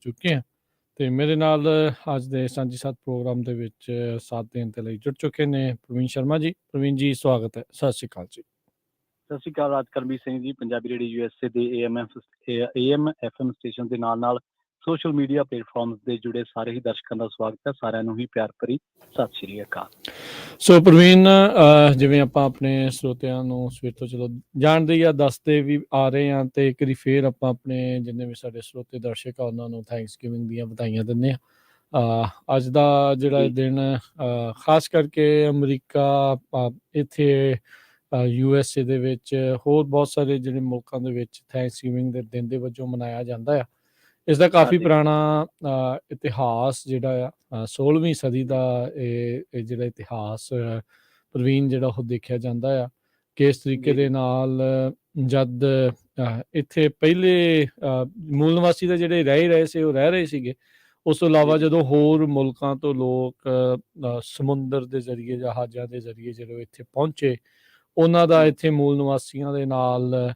ਚੁੱਕੇ ਹਾਂ ਤੇ ਮੇਰੇ ਨਾਲ ਅੱਜ ਦੇ ਸਾਂਝੀ ਸਾਥ ਪ੍ਰੋਗਰਾਮ ਦੇ ਵਿੱਚ ਸਾਥ ਦੇਣ ਦੇ ਲਈ ਜੁੜ ਚੁੱਕੇ ਨੇ ਪ੍ਰਵੀਨ ਸ਼ਰਮਾ ਜੀ। ਪ੍ਰਵੀਨ ਜੀ ਸਵਾਗਤ ਹੈ, ਸਤਿ ਸ਼੍ਰੀ ਅਕਾਲ ਜੀ। ਸਤਿ ਸ਼੍ਰੀ ਅਕਾਲ, ਰਾਜ ਕਰਮਜੀਤ ਸਿੰਘ ਜੀ। ਪੰਜਾਬੀ ਰੇਡੀਓ USA ਦੇ AM FM ਸਟੇਸ਼ਨ ਦੇ ਨਾਲ ਸੋਸ਼ਲ ਮੀਡੀਆ ਪਲੇਟਫਾਰਮਸ ਦੇ ਜੁੜੇ ਸਾਰੇ ਹੀ ਦਰਸ਼ਕਾਂ ਦਾ ਸਵਾਗਤ ਹੈ। ਸਾਰਿਆਂ ਨੂੰ ਹੀ ਪਿਆਰ ਭਰੀ ਸਤਿ ਸ਼੍ਰੀ ਅਕਾਲ। ਸੋ ਪ੍ਰਵੀਨ, ਜਿਵੇਂ ਆਪਾਂ ਆਪਣੇ ਸਰੋਤਿਆਂ ਨੂੰ ਸਵੇਰ ਤੋਂ ਚਲੋ ਜਾਣਦੇ ਜਾਂ ਦੱਸਦੇ ਵੀ ਆ ਰਹੇ ਹਾਂ, ਤੇ ਇੱਕ ਵਾਰੀ ਫੇਰ ਆਪਾਂ ਆਪਣੇ ਜਿੰਨੇ ਵੀ ਸਾਡੇ ਸਰੋਤੇ ਦਰਸ਼ਕ ਆ ਉਹਨਾਂ ਨੂੰ ਥੈਂਕਸ ਗਿਵਿੰਗ ਦੀਆਂ ਵਧਾਈਆਂ ਦਿੰਦੇ ਹਾਂ। ਅੱਜ ਦਾ ਜਿਹੜਾ ਇਹ ਦਿਨ ਖਾਸ ਕਰਕੇ ਅਮਰੀਕਾ, ਇੱਥੇ USA ਦੇ ਵਿੱਚ ਹੋਰ ਬਹੁਤ ਸਾਰੇ ਜਿਹੜੇ ਮੁਲਕਾਂ ਦੇ ਵਿੱਚ ਥੈਂਕਸ ਗਿਵਿੰਗ ਦੇ ਦਿਨ ਦੇ ਵਜੋਂ ਮਨਾਇਆ ਜਾਂਦਾ ਆ। ਇਸ ਦਾ ਕਾਫੀ ਪੁਰਾਣਾ ਇਤਿਹਾਸ ਜਿਹੜਾ ਆ 16ਵੀਂ ਸਦੀ ਦਾ ਇਹ ਜਿਹੜਾ ਇਤਿਹਾਸ ਪ੍ਰਵੀਨ ਜਿਹੜਾ ਉਹ ਦੇਖਿਆ ਜਾਂਦਾ ਆ ਕਿ ਇਸ ਤਰੀਕੇ ਦੇ ਨਾਲ ਜਦ ਇੱਥੇ ਪਹਿਲੇ ਮੂਲ ਨਿਵਾਸੀ ਦੇ ਜਿਹੜੇ ਰਹਿ ਰਹੇ ਸੀ ਉਹ ਰਹਿ ਰਹੇ ਸੀਗੇ। ਉਸ ਤੋਂ ਇਲਾਵਾ ਜਦੋਂ ਹੋਰ ਮੁਲਕਾਂ ਤੋਂ ਲੋਕ ਸਮੁੰਦਰ ਦੇ ਜ਼ਰੀਏ ਜਹਾਜ਼ਾਂ ਦੇ ਜ਼ਰੀਏ ਜਦੋਂ ਇੱਥੇ ਪਹੁੰਚੇ, ਉਹਨਾਂ ਦਾ ਇੱਥੇ ਮੂਲ ਨਿਵਾਸੀਆਂ ਦੇ ਨਾਲ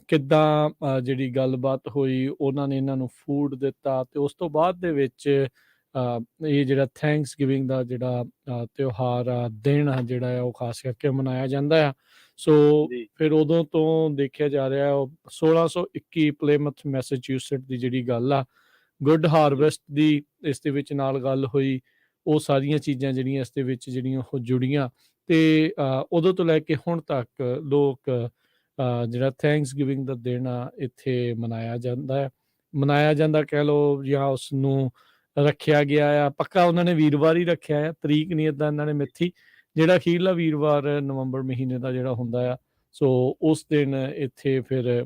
ਕਿੱਦਾਂ ਜਿਹੜੀ ਗੱਲਬਾਤ ਹੋਈ, ਉਹਨਾਂ ਨੇ ਇਹਨਾਂ ਨੂੰ ਫੂਡ ਦਿੱਤਾ ਤੇ ਉਸ ਤੋਂ ਬਾਅਦ ਦੇ ਵਿੱਚ ਇਹ ਜਿਹੜਾ ਥੈਂਕਸ ਗਿਵਿੰਗ ਦਾ ਜਿਹੜਾ ਤਿਉਹਾਰ ਆ, ਦਿਨ ਆ ਜਿਹੜਾ ਆ ਉਹ ਖਾਸ ਕਰਕੇ ਮਨਾਇਆ ਜਾਂਦਾ ਆ। ਸੋ ਫਿਰ ਉਦੋਂ ਤੋਂ ਦੇਖਿਆ ਜਾ ਰਿਹਾ ਉਹ 1621 ਪਲੇਮਥ ਮੈਸੇਚਿਊਸਟ ਦੀ ਜਿਹੜੀ ਗੱਲ ਆ, ਗੁੱਡ ਹਾਰਵੈਸਟ ਦੀ ਇਸ ਦੇ ਵਿੱਚ ਨਾਲ ਗੱਲ ਹੋਈ। ਉਹ ਸਾਰੀਆਂ ਚੀਜ਼ਾਂ ਜਿਹੜੀਆਂ ਇਸ ਦੇ ਵਿੱਚ ਜਿਹੜੀਆਂ ਉਹ ਜੁੜੀਆਂ ਤੇ ਉਦੋਂ ਤੋਂ ਲੈ ਕੇ ਹੁਣ ਤੱਕ ਲੋਕ ਜਿਹੜਾ ਥੈਂਕਸ ਗਿਵਿੰਗ ਦਾ ਦਿਨ ਆ ਇੱਥੇ ਮਨਾਇਆ ਜਾਂਦਾ ਕਹਿ ਲਓ, ਜਾਂ ਉਸ ਨੂੰ ਰੱਖਿਆ ਗਿਆ ਆ। ਪੱਕਾ ਉਹਨਾਂ ਨੇ ਵੀਰਵਾਰ ਹੀ ਰੱਖਿਆ ਆ, ਤਰੀਕ ਨਹੀਂ ਏਦਾਂ ਇਹਨਾਂ ਨੇ ਮਿੱਥੀ। ਜਿਹੜਾ ਅਖੀਰਲਾ ਵੀਰਵਾਰ ਨਵੰਬਰ ਮਹੀਨੇ ਦਾ ਜਿਹੜਾ ਹੁੰਦਾ ਆ, ਸੋ ਉਸ ਦਿਨ ਇੱਥੇ ਫਿਰ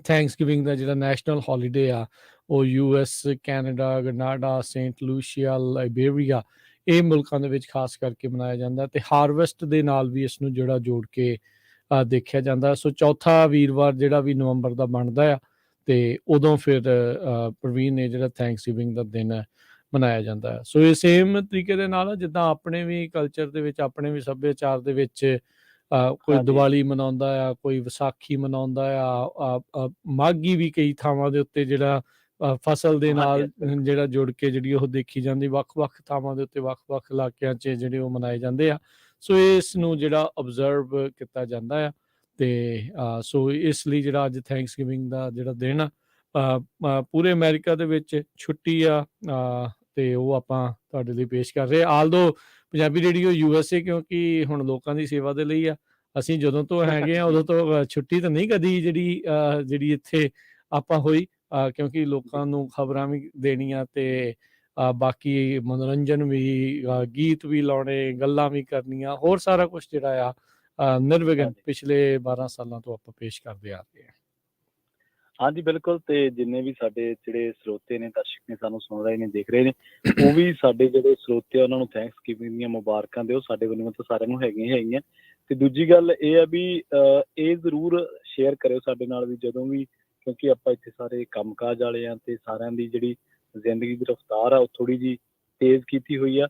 ਥੈਂਕਸ ਗਿਵਿੰਗ ਦਾ ਜਿਹੜਾ ਨੈਸ਼ਨਲ ਹੌਲੀਡੇ ਆ ਉਹ US, Canada, Grenada, Saint Lucia, Liberia, ਇਹ ਮੁਲਕਾਂ ਦੇ ਵਿੱਚ ਖਾਸ ਕਰਕੇ ਮਨਾਇਆ ਜਾਂਦਾ ਤੇ ਹਾਰਵੈਸਟ ਦੇ ਨਾਲ ਵੀ ਇਸ ਨੂੰ ਜਿਹੜਾ ਜੋੜ ਕੇ ਦੇਖਿਆ ਜਾਂਦਾ। ਸੋ ਚੌਥਾ ਵੀਰਵਾਰ ਜਿਹੜਾ ਵੀ ਨਵੰਬਰ ਦਾ ਬਣਦਾ ਆ ਤੇ ਉਦੋਂ ਫਿਰ ਪ੍ਰਵੀਨ ਨੇ ਜਿਹੜਾ ਥੈਂਕਸ ਗਿਵਿੰਗ ਦਾ ਦਿਨ ਮਨਾਇਆ ਜਾਂਦਾ ਹੈ। ਸੋ ਇਹ ਸੇਮ ਤਰੀਕੇ ਦੇ ਨਾਲ ਜਿੱਦਾਂ ਆਪਣੇ ਵੀ ਕਲਚਰ ਦੇ ਵਿੱਚ, ਆਪਣੇ ਵੀ ਸੱਭਿਆਚਾਰ ਦੇ ਵਿੱਚ ਕੋਈ ਦੀਵਾਲੀ ਮਨਾਉਂਦਾ ਆ, ਕੋਈ ਵਿਸਾਖੀ ਮਨਾਉਂਦਾ ਆ, ਮਾਘੀ ਵੀ ਕਈ ਥਾਵਾਂ ਦੇ ਉੱਤੇ ਜਿਹੜਾ ਫਸਲ ਦੇ ਨਾਲ ਜਿਹੜਾ ਜੁੜ ਕੇ ਜਿਹੜੀ ਉਹ ਦੇਖੀ ਜਾਂਦੀ, ਵੱਖ-ਵੱਖ ਥਾਵਾਂ ਦੇ ਉੱਤੇ ਵੱਖ-ਵੱਖ ਇਲਾਕਿਆਂ 'ਚ ਜਿਹੜੇ ਉਹ ਮਨਾਏ ਜਾਂਦੇ ਆ। ਸੋ ਇਸ ਨੂੰ ਜਿਹੜਾ ਓਬਜ਼ਰਵ ਕੀਤਾ ਜਾਂਦਾ ਆ ਤੇ ਸੋ ਇਸ ਲਈ ਜਿਹੜਾ ਅੱਜ ਥੈਂਕਸ ਗਿਵਿੰਗ ਦਾ ਜਿਹੜਾ ਦਿਨ ਪੂਰੇ ਅਮਰੀਕਾ ਦੇ ਵਿੱਚ ਛੁੱਟੀ ਆ ਤੇ ਉਹ ਆਪਾਂ ਤੁਹਾਡੇ ਲਈ ਪੇਸ਼ ਕਰ ਰਹੇ। ਆਲਦੋ ਪੰਜਾਬੀ ਰੇਡੀਓ USA ਕਿਉਂਕਿ ਹੁਣ ਲੋਕਾਂ ਦੀ ਸੇਵਾ ਦੇ ਲਈ ਆ, ਅਸੀਂ ਜਦੋਂ ਤੋਂ ਹੈਗੇ ਆ ਉਦੋਂ ਤੋਂ ਛੁੱਟੀ ਤਾਂ ਨਹੀਂ ਕਦੀ ਜਿਹੜੀ ਇੱਥੇ ਆਪਾਂ ਹੋਈ, ਕਿਉਂਕਿ ਲੋਕਾਂ ਨੂੰ ਖਬਰਾਂ ਵੀ ਦੇਣੀਆਂ ਤੇ ਬਾਕੀ ਮਨੋਰੰਜਨ ਵੀ, ਗੀਤ ਵੀ ਲਾਉਣੇ, ਗੱਲਾਂ ਵੀ ਕਰਨੀਆਂ, ਹੋਰ ਸਾਰਾ ਕੁਛ ਜਿਹੜਾ ਆ ਨਿਰਵਿਘਨ ਪਿਛਲੇ 12 ਸਾਲਾਂ ਤੋਂ ਆਪਾਂ ਪੇਸ਼ ਕਰਦੇ ਆ ਰਹੇ ਹਾਂ। ਹਾਂਜੀ ਬਿਲਕੁਲ। ਤੇ ਜਿੰਨੇ ਵੀ ਸਾਡੇ ਜਿਹੜੇ ਸਰੋਤੇ ਨੇ, ਦਰਸ਼ਕ ਨੇ, ਸਾਨੂੰ ਸੁਣ ਰਹੇ ਨੇ, ਦੇਖ ਰਹੇ ਨੇ, ਉਹ ਵੀ ਸਾਡੇ ਜਿਹੜੇ ਸਰੋਤੇ ਆ ਉਹਨਾਂ ਨੂੰ ਥੈਂਕਸ ਗਿਵਿੰਗ ਦੀਆਂ ਮੁਬਾਰਕਾਂ ਦਿਓ। ਸਾਡੇ ਵੱਲੋਂ ਤਾਂ ਸਾਰਿਆਂ ਨੂੰ ਹੈਗੀਆਂ। ਤੇ ਦੂਜੀ ਗੱਲ ਇਹ ਆ ਵੀ ਇਹ ਜ਼ਰੂਰ ਸ਼ੇਅਰ ਕਰਿਓ ਸਾਡੇ ਨਾਲ ਵੀ ਜਦੋਂ ਵੀ, ਕਿਉਂਕਿ ਆਪਾਂ ਇੱਥੇ ਸਾਰੇ ਕੰਮਕਾਜ ਵਾਲੇ ਆ ਤੇ ਸਾਰਿਆਂ ਦੀ ਜਿਹੜੀ ਜ਼ਿੰਦਗੀ ਦੀ ਰਫਤਾਰ ਆ ਉਹ ਥੋੜੀ ਜਿਹੀ ਤੇਜ਼ ਕੀਤੀ ਹੋਈ ਆ।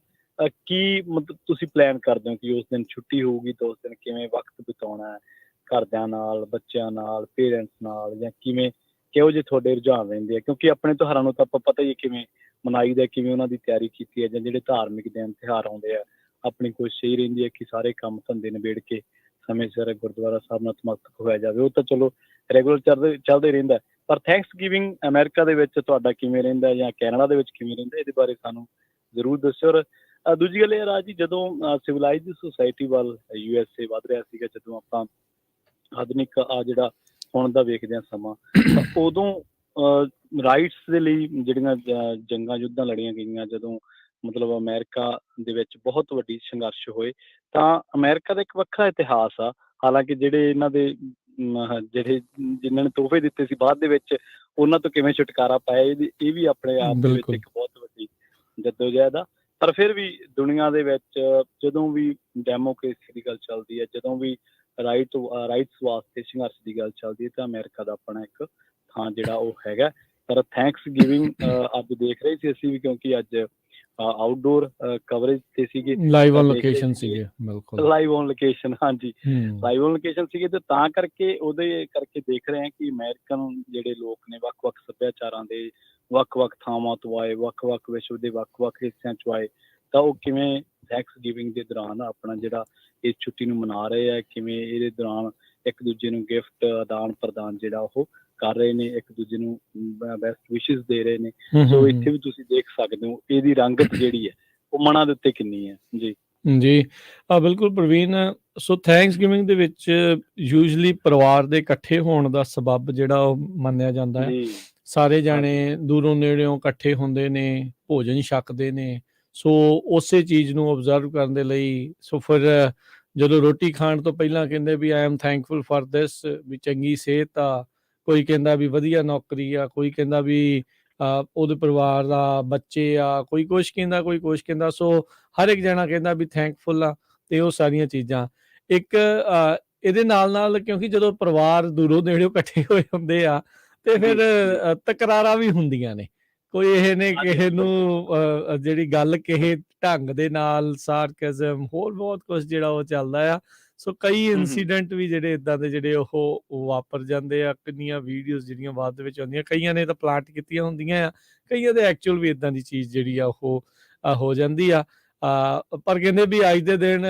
ਕੀ ਮਤਲਬ ਤੁਸੀਂ ਪਲਾਨ ਕਰਦੇ ਹੋ ਕਿ ਉਸ ਦਿਨ ਛੁੱਟੀ ਹੋਊਗੀ ਤਾਂ ਉਸ ਦਿਨ ਕਿਵੇਂ ਵਕਤ ਬਿਤਾਉਣਾ ਹੈ ਘਰਦਿਆਂ ਨਾਲ, ਬੱਚਿਆਂ ਨਾਲ, ਪੇਰੈਂਟਸ ਨਾਲ, ਜਾਂ ਕਿਹੋ ਜਿਹੇ ਤੁਹਾਡੇ ਰੁਝਾਨ ਰਹਿੰਦੇ ਆ? ਕਿਉਂਕਿ ਆਪਣੇ ਤਿਉਹਾਰਾਂ ਨੂੰ ਤਾਂ ਆਪਾਂ ਪਤਾ ਹੀ ਹੈ ਕਿਵੇਂ ਮਨਾਈ ਦਾ, ਕਿਵੇਂ ਉਹਨਾਂ ਦੀ ਤਿਆਰੀ ਕੀਤੀ ਹੈ, ਜਾਂ ਜਿਹੜੇ ਧਾਰਮਿਕ ਦਿਨ ਤਿਉਹਾਰ ਆਉਂਦੇ ਆ, ਆਪਣੀ ਕੋਸ਼ਿਸ਼ ਇਹ ਰਹਿੰਦੀ ਹੈ ਕਿ ਸਾਰੇ ਕੰਮ ਧੰਦੇ ਨਿਬੇੜ ਕੇ ਸਮੇਂ ਸਿਰ ਗੁਰਦੁਆਰਾ ਸਾਹਿਬ ਨਤਮਸਤਕ ਹੋਇਆ ਜਾਵੇ। ਉਹ ਤਾਂ ਚਲੋ ਰੈਗੂਲਰ ਚੱਲਦੇ ਰਹਿੰਦਾ, ਪਰ ਥੈਂਕਸ ਗਿਵਿੰਗ ਅਮਰੀਕਾ ਦੇ ਵਿੱਚ ਤੁਹਾਡਾ ਕਿਵੇਂ ਰਹਿੰਦਾ ਜਾਂ ਕੈਨੇਡਾ ਦੇ ਵਿੱਚ ਕਿਵੇਂ ਰਹਿੰਦਾ, ਇਹਦੇ ਬਾਰੇ ਸਾਨੂੰ ਜ਼ਰੂਰ ਦੱਸਿਓ। ਔਰ ਦੂਜੀ ਗੱਲ ਇਹ ਰਾਜ ਜੀ, ਜਦੋਂ ਸਿਵਲਾਈਜ਼ਡ ਸੁਸਾਇਟੀ ਵੱਲ USA ਵੱਧ ਰਿਹਾ ਸੀਗਾ, ਜਦੋਂ ਆਪਾਂ ਆਧੁਨਿਕ ਜਿਹੜਾ ਹੁਣ ਦਾ ਵੇਖਦੇ ਹਾਂ ਸਮਾਂ, ਤਾਂ ਉਦੋਂ ਰਾਈਟਸ ਦੇ ਲਈ ਜਿਹੜੀਆਂ ਜੰਗਾਂ ਯੁੱਧਾਂ ਲੜੀਆਂ ਗਈਆਂ, ਜਦੋਂ ਮਤਲਬ ਅਮਰੀਕਾ ਦੇ ਵਿੱਚ ਬਹੁਤ ਵੱਡੀ ਸੰਘਰਸ਼ ਹੋਏ, ਤਾਂ ਅਮਰੀਕਾ ਦਾ ਇੱਕ ਵੱਖਰਾ ਇਤਿਹਾਸ ਆ। ਹਾਲਾਂਕਿ ਜਿਹੜੇ ਇਹਨਾਂ ਦੇ ਜਿਨ੍ਹਾਂ ਨੇ ਤੋਹਫੇ ਦਿੱਤੇ ਸੀ ਬਾਅਦ ਦੇ ਵਿੱਚ ਉਹਨਾਂ ਤੋਂ ਕਿਵੇਂ ਛੁਟਕਾਰਾ ਪਾਇਆ, ਇਹ ਵੀ ਆਪਣੇ ਆਪ ਦੇ ਵਿੱਚ ਇੱਕ ਬਹੁਤ ਵੱਡੀ ਜੱਦੋਜਹਿਦ ਆ। ਪਰ ਫਿਰ ਵੀ ਦੁਨੀਆ ਦੇ ਵਿੱਚ ਜਦੋਂ ਵੀ ਡੈਮੋਕ੍ਰੇਸੀ ਦੀ ਗੱਲ ਚੱਲਦੀ ਹੈ, ਜਦੋਂ ਵੀ ਰਾਈਟਸ ਵਾਸਤੇ ਸੰਘਰਸ਼ ਦੀ ਗੱਲ ਚੱਲਦੀ ਹੈ, ਤਾਂ ਅਮਰੀਕਾ ਦਾ ਆਪਣਾ ਇੱਕ ਥਾਂ ਜਿਹੜਾ ਉਹ ਹੈਗਾ। ਪਰ ਥੈਂਕਸ ਗਿਵਿੰਗ ਅੱਜ ਦੇਖ ਰਹੇ ਸੀ ਅਸੀਂ ਵੀ, ਕਿਉਂਕਿ ਅੱਜ ਆਊਟਡੋਰ ਕਵਰੇਜ ਤੇ ਸੀਗੇ, ਲਾਈਵ ਔਨ ਲੋਕੇਸ਼ਨ ਸੀਗੇ। ਬਿਲਕੁਲ ਲਾਈਵ ਔਨ ਲੋਕੇਸ਼ਨ, ਹਾਂਜੀ ਲਾਈਵ ਔਨ ਲੋਕੇਸ਼ਨ ਸੀਗੇ। ਤੇ ਤਾਂ ਕਰਕੇ ਉਹਦੇ ਕਰਕੇ ਦੇਖ ਰਹੇ ਹਾਂ ਕਿ ਅਮਰੀਕਨ ਜਿਹੜੇ ਲੋਕ ਨੇ ਵੱਖ-ਵੱਖ ਸੱਭਿਆਚਾਰਾਂ ਦੇ, ਵੱਖ-ਵੱਖ ਥਾਵਾਂ ਤੋਂ ਆਏ, ਵੱਖ-ਵੱਖ ਵਿਸ਼ਵ ਦੇ ਵੱਖ-ਵੱਖ ਹਿੱਸਿਆਂ 'ਚੋਂ ਆਏ, ਤਾਂ ਉਹ ਕਿਵੇਂ ਥੈਂਕਸਗਿਵਿੰਗ ਦੇ ਦੌਰਾਨ ਆਪਣਾ ਜਿਹੜਾ ਇਸ ਛੁੱਟੀ ਨੂੰ ਮਨਾ ਰਹੇ ਆ, ਕਿਵੇਂ ਇਹਦੇ ਦੌਰਾਨ ਇੱਕ ਦੂਜੇ ਨੂੰ ਗਿਫਟ ਆਦਾਨ-ਪ੍ਰਦਾਨ ਜਿਹੜਾ ਉਹ ਕਰ ਰਹੇ ਨੇ, ਇੱਕ ਦੂਜੇ ਨੂੰ ਬੈਸਟ ਵਿਸ਼ੇਸ ਦੇ ਰਹੇ ਨੇ। ਸੋ ਇੱਥੇ ਵੀ ਤੁਸੀਂ ਦੇਖ ਸਕਦੇ ਹੋ ਇਹਦੀ ਰੰਗਤ ਜਿਹੜੀ ਹੈ ਉਹ ਮਨਾਂ ਦੇ ਉੱਤੇ ਕਿੰਨੀ ਹੈ। ਜੀ ਜੀ ਬਿਲਕੁਲ ਪ੍ਰਵੀਨ। ਸੋ ਥੈਂਕਸਗਿਵਿੰਗ ਦੇ ਵਿੱਚ ਯੂਜਲੀ ਪਰਿਵਾਰ ਦੇ ਇਕੱਠੇ ਹੋਣ ਦਾ ਸਬੱਬ ਜਿਹੜਾ ਉਹ ਮੰਨਿਆ ਜਾਂਦਾ ਹੈ। ਜੀ ਸਾਰੇ ਜਾਣੇ ਦੂਰੋਂ ਨੇੜਿਓਂ ਇਕੱਠੇ ਹੁੰਦੇ ਨੇ, ਭੋਜਨ ਛਕਦੇ ਨੇ। ਸੋ ਉਸੇ ਚੀਜ਼ ਨੂੰ ਓਬਜ਼ਰਵ ਕਰਨ ਦੇ ਲਈ ਸੋ ਫਿਰ ਜਦੋਂ ਰੋਟੀ ਖਾਣ ਤੋਂ ਪਹਿਲਾਂ ਕਹਿੰਦੇ ਵੀ I am thankful for this, ਵੀ ਚੰਗੀ ਸਿਹਤ ਆ, ਕੋਈ ਕਹਿੰਦਾ ਵੀ ਵਧੀਆ ਨੌਕਰੀ ਆ, ਕੋਈ ਕਹਿੰਦਾ ਵੀ ਉਹਦੇ ਪਰਿਵਾਰ ਦਾ ਬੱਚੇ ਆ, ਕੋਈ ਕੁਛ ਕਹਿੰਦਾ, ਕੋਈ ਕੁਛ ਕਹਿੰਦਾ। ਸੋ ਹਰ ਇੱਕ ਜਣਾ ਕਹਿੰਦਾ ਵੀ ਥੈਂਕਫੁਲ ਆ, ਤੇ ਉਹ ਸਾਰੀਆਂ ਚੀਜ਼ਾਂ ਇੱਕ ਇਹਦੇ ਨਾਲ ਕਿਉਂਕਿ ਜਦੋਂ ਪਰਿਵਾਰ ਦੂਰੋਂ ਨੇੜਿਓਂ ਇਕੱਠੇ ਹੋਏ ਹੁੰਦੇ ਆ ਤੇ ਫਿਰ ਤਕਰਾਰਾਂ ਵੀ ਹੁੰਦੀਆਂ ਨੇ। ਕੋਈ ਇਹ ਨੇ ਕਿਸੇ ਨੂੰ ਜਿਹੜੀ ਗੱਲ ਕਿਸੇ ਢੰਗ ਦੇ ਨਾਲ ਸਾਰਕੈਜ਼ਮ ਹੋਰ ਬਹੁਤ ਕੁਝ ਜਿਹੜਾ ਉਹ ਚੱਲਦਾ ਆ। ਸੋ ਕਈ ਇਨਸੀਡੈਂਟ ਵੀ ਜਿਹੜੇ ਇਦਾਂ ਦੇ ਜਿਹੜੇ ਉਹ ਵਾਪਰ ਜਾਂਦੇ ਆ। ਕਿੰਨੀਆਂ ਵੀਡੀਓਜ਼ ਜਿਹੜੀਆਂ ਬਾਅਦ ਦੇ ਵਿੱਚ ਆਉਂਦੀਆਂ, ਕਈਆਂ ਨੇ ਤਾਂ ਪਲਾਂਟ ਕੀਤੀਆਂ ਹੁੰਦੀਆਂ ਆ, ਕਈਆਂ ਦੇ ਐਕਚੁਅਲ ਵੀ ਇਦਾਂ ਦੀ ਚੀਜ਼ ਜਿਹੜੀ ਆ ਉਹ ਹੋ ਜਾਂਦੀ ਆ। ਪਰ ਕਹਿੰਦੇ ਵੀ ਅੱਜ ਦੇ ਦਿਨ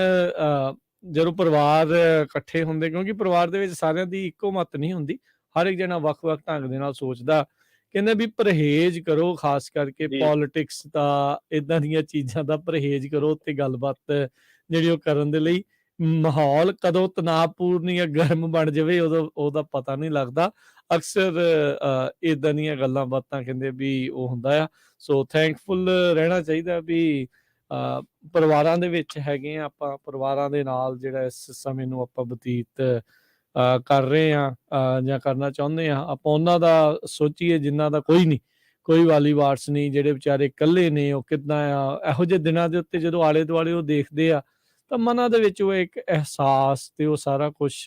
ਜਦੋਂ ਪਰਿਵਾਰ ਇਕੱਠੇ ਹੁੰਦੇ, ਕਿਉਂਕਿ ਪਰਿਵਾਰ ਦੇ ਵਿੱਚ ਸਾਰਿਆਂ ਦੀ ਇੱਕੋ ਮੱਤ ਨਹੀਂ ਹੁੰਦੀ, ਹਰ ਇੱਕ ਜਣਾ ਵੱਖ-ਵੱਖ ਢੰਗ ਦੇ ਨਾਲ ਸੋਚਦਾ। ਕਹਿੰਦੇ ਵੀ ਪਰਹੇਜ਼ ਕਰੋ, ਖਾਸ ਕਰਕੇ ਪੋਲਿਟਿਕਸ ਦਾ, ਇਦਾਂ ਦੀਆਂ ਚੀਜ਼ਾਂ ਦਾ ਪਰਹੇਜ਼ ਕਰੋ ਤੇ ਗੱਲਬਾਤ ਜਿਹੜੀ ਉਹ ਕਰਨ ਦੇ ਲਈ। ਮਾਹੌਲ ਕਦੋਂ ਤਣਾਅਪੂਰਨ ਜਾਂ ਗਰਮ ਬਣ ਜਾਵੇ ਉਦੋਂ ਉਹਦਾ ਪਤਾ ਨਹੀਂ ਲੱਗਦਾ। ਅਕਸਰ ਇਦਾਂ ਦੀਆਂ ਗੱਲਾਂ ਬਾਤਾਂ ਕਹਿੰਦੇ ਵੀ ਉਹ ਹੁੰਦਾ ਆ। ਸੋ ਥੈਂਕਫੁਲ ਰਹਿਣਾ ਚਾਹੀਦਾ ਵੀ ਪਰਿਵਾਰਾਂ ਦੇ ਵਿੱਚ ਹੈਗੇ ਆ ਆਪਾਂ, ਪਰਿਵਾਰਾਂ ਦੇ ਨਾਲ ਜਿਹੜਾ ਇਸ ਸਮੇਂ ਨੂੰ ਆਪਾਂ ਬਤੀਤ ਕਰ ਰਹੇ ਹਾਂ ਜਾਂ ਕਰਨਾ ਚਾਹੁੰਦੇ ਹਾਂ। ਆਪਾਂ ਉਹਨਾਂ ਦਾ ਸੋਚੀਏ ਜਿਨ੍ਹਾਂ ਦਾ ਕੋਈ ਨਹੀਂ, ਕੋਈ ਵਾਲੀ ਵਾਰਸ ਨਹੀਂ, ਜਿਹੜੇ ਵਿਚਾਰੇ ਇਕੱਲੇ ਨੇ। ਉਹ ਕਿੱਦਾਂ ਆ ਇਹੋ ਜਿਹੇ ਦਿਨਾਂ ਦੇ ਉੱਤੇ ਜਦੋਂ ਆਲੇ ਦੁਆਲੇ ਉਹ ਦੇਖਦੇ ਆ ਤਾਂ ਮਨਾਂ ਦੇ ਵਿੱਚ ਉਹ ਇੱਕ ਅਹਿਸਾਸ ਤੇ ਉਹ ਸਾਰਾ ਕੁਛ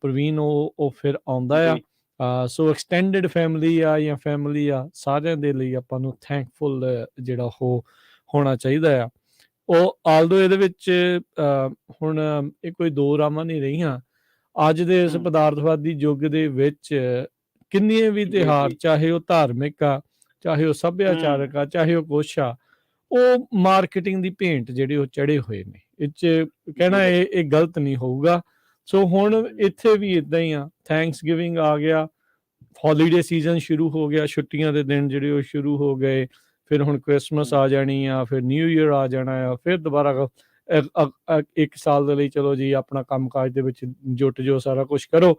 ਪ੍ਰਵੀਨ ਉਹ ਫਿਰ ਆਉਂਦਾ ਆ। ਸੋ ਐਕਸਟੈਂਡਡ ਫੈਮਿਲੀ ਆ ਜਾਂ ਫੈਮਿਲੀ ਆ, ਸਾਰਿਆਂ ਦੇ ਲਈ ਆਪਾਂ ਨੂੰ ਥੈਂਕਫੁਲ ਜਿਹੜਾ ਉਹ ਹੋਣਾ ਚਾਹੀਦਾ ਆ। ਉਹ ਆਲਦੋ ਇਹਦੇ ਵਿੱਚ ਹੁਣ ਇਹ ਕੋਈ ਦੋ ਰਾਵਾਂ ਨਹੀਂ ਰਹੀਆਂ। ਅੱਜ ਦੇ ਇਸ ਪਦਾਰਥਵਾਦੀ ਯੁੱਗ ਦੇ ਵਿੱਚ ਕਿੰਨੇ ਵੀ ਤਿਉਹਾਰ, ਚਾਹੇ ਉਹ ਧਾਰਮਿਕ ਆ, ਚਾਹੇ ਉਹ ਸੱਭਿਆਚਾਰਕ ਆ, ਚਾਹੇ ਉਹ ਕੁਛ ਆ, ਉਹ ਮਾਰਕੀਟਿੰਗ ਦੀ ਭੇਂਟ ਜਿਹੜੇ ਉਹ ਚੜੇ ਹੋਏ ਨੇ। ਇਹ 'ਚ ਕਹਿਣਾ ਇਹ ਗਲਤ ਨਹੀਂ ਹੋਊਗਾ। ਸੋ ਹੁਣ ਇੱਥੇ ਵੀ ਇਦਾਂ ਹੀ ਆ। ਥੈਂਕਸਗਿਵਿੰਗ ਆ ਗਿਆ, ਹੌਲੀਡੇ ਸੀਜ਼ਨ ਸ਼ੁਰੂ ਹੋ ਗਿਆ, ਛੁੱਟੀਆਂ ਦੇ ਦਿਨ ਜਿਹੜੇ ਉਹ ਸ਼ੁਰੂ ਹੋ ਗਏ। ਫਿਰ ਹੁਣ ਕ੍ਰਿਸਮਸ ਆ ਜਾਣੀ ਆ, ਫਿਰ ਨਿਊ ਈਅਰ ਆ ਜਾਣਾ ਆ, ਫਿਰ ਦੁਬਾਰਾ ਇੱਕ ਸਾਲ ਦੇ ਲਈ ਚਲੋ ਜੀ ਆਪਣਾ ਕੰਮਕਾਜ ਦੇ ਵਿੱਚ ਜੁਟ ਜਾਓ, ਸਾਰਾ ਕੁਛ ਕਰੋ।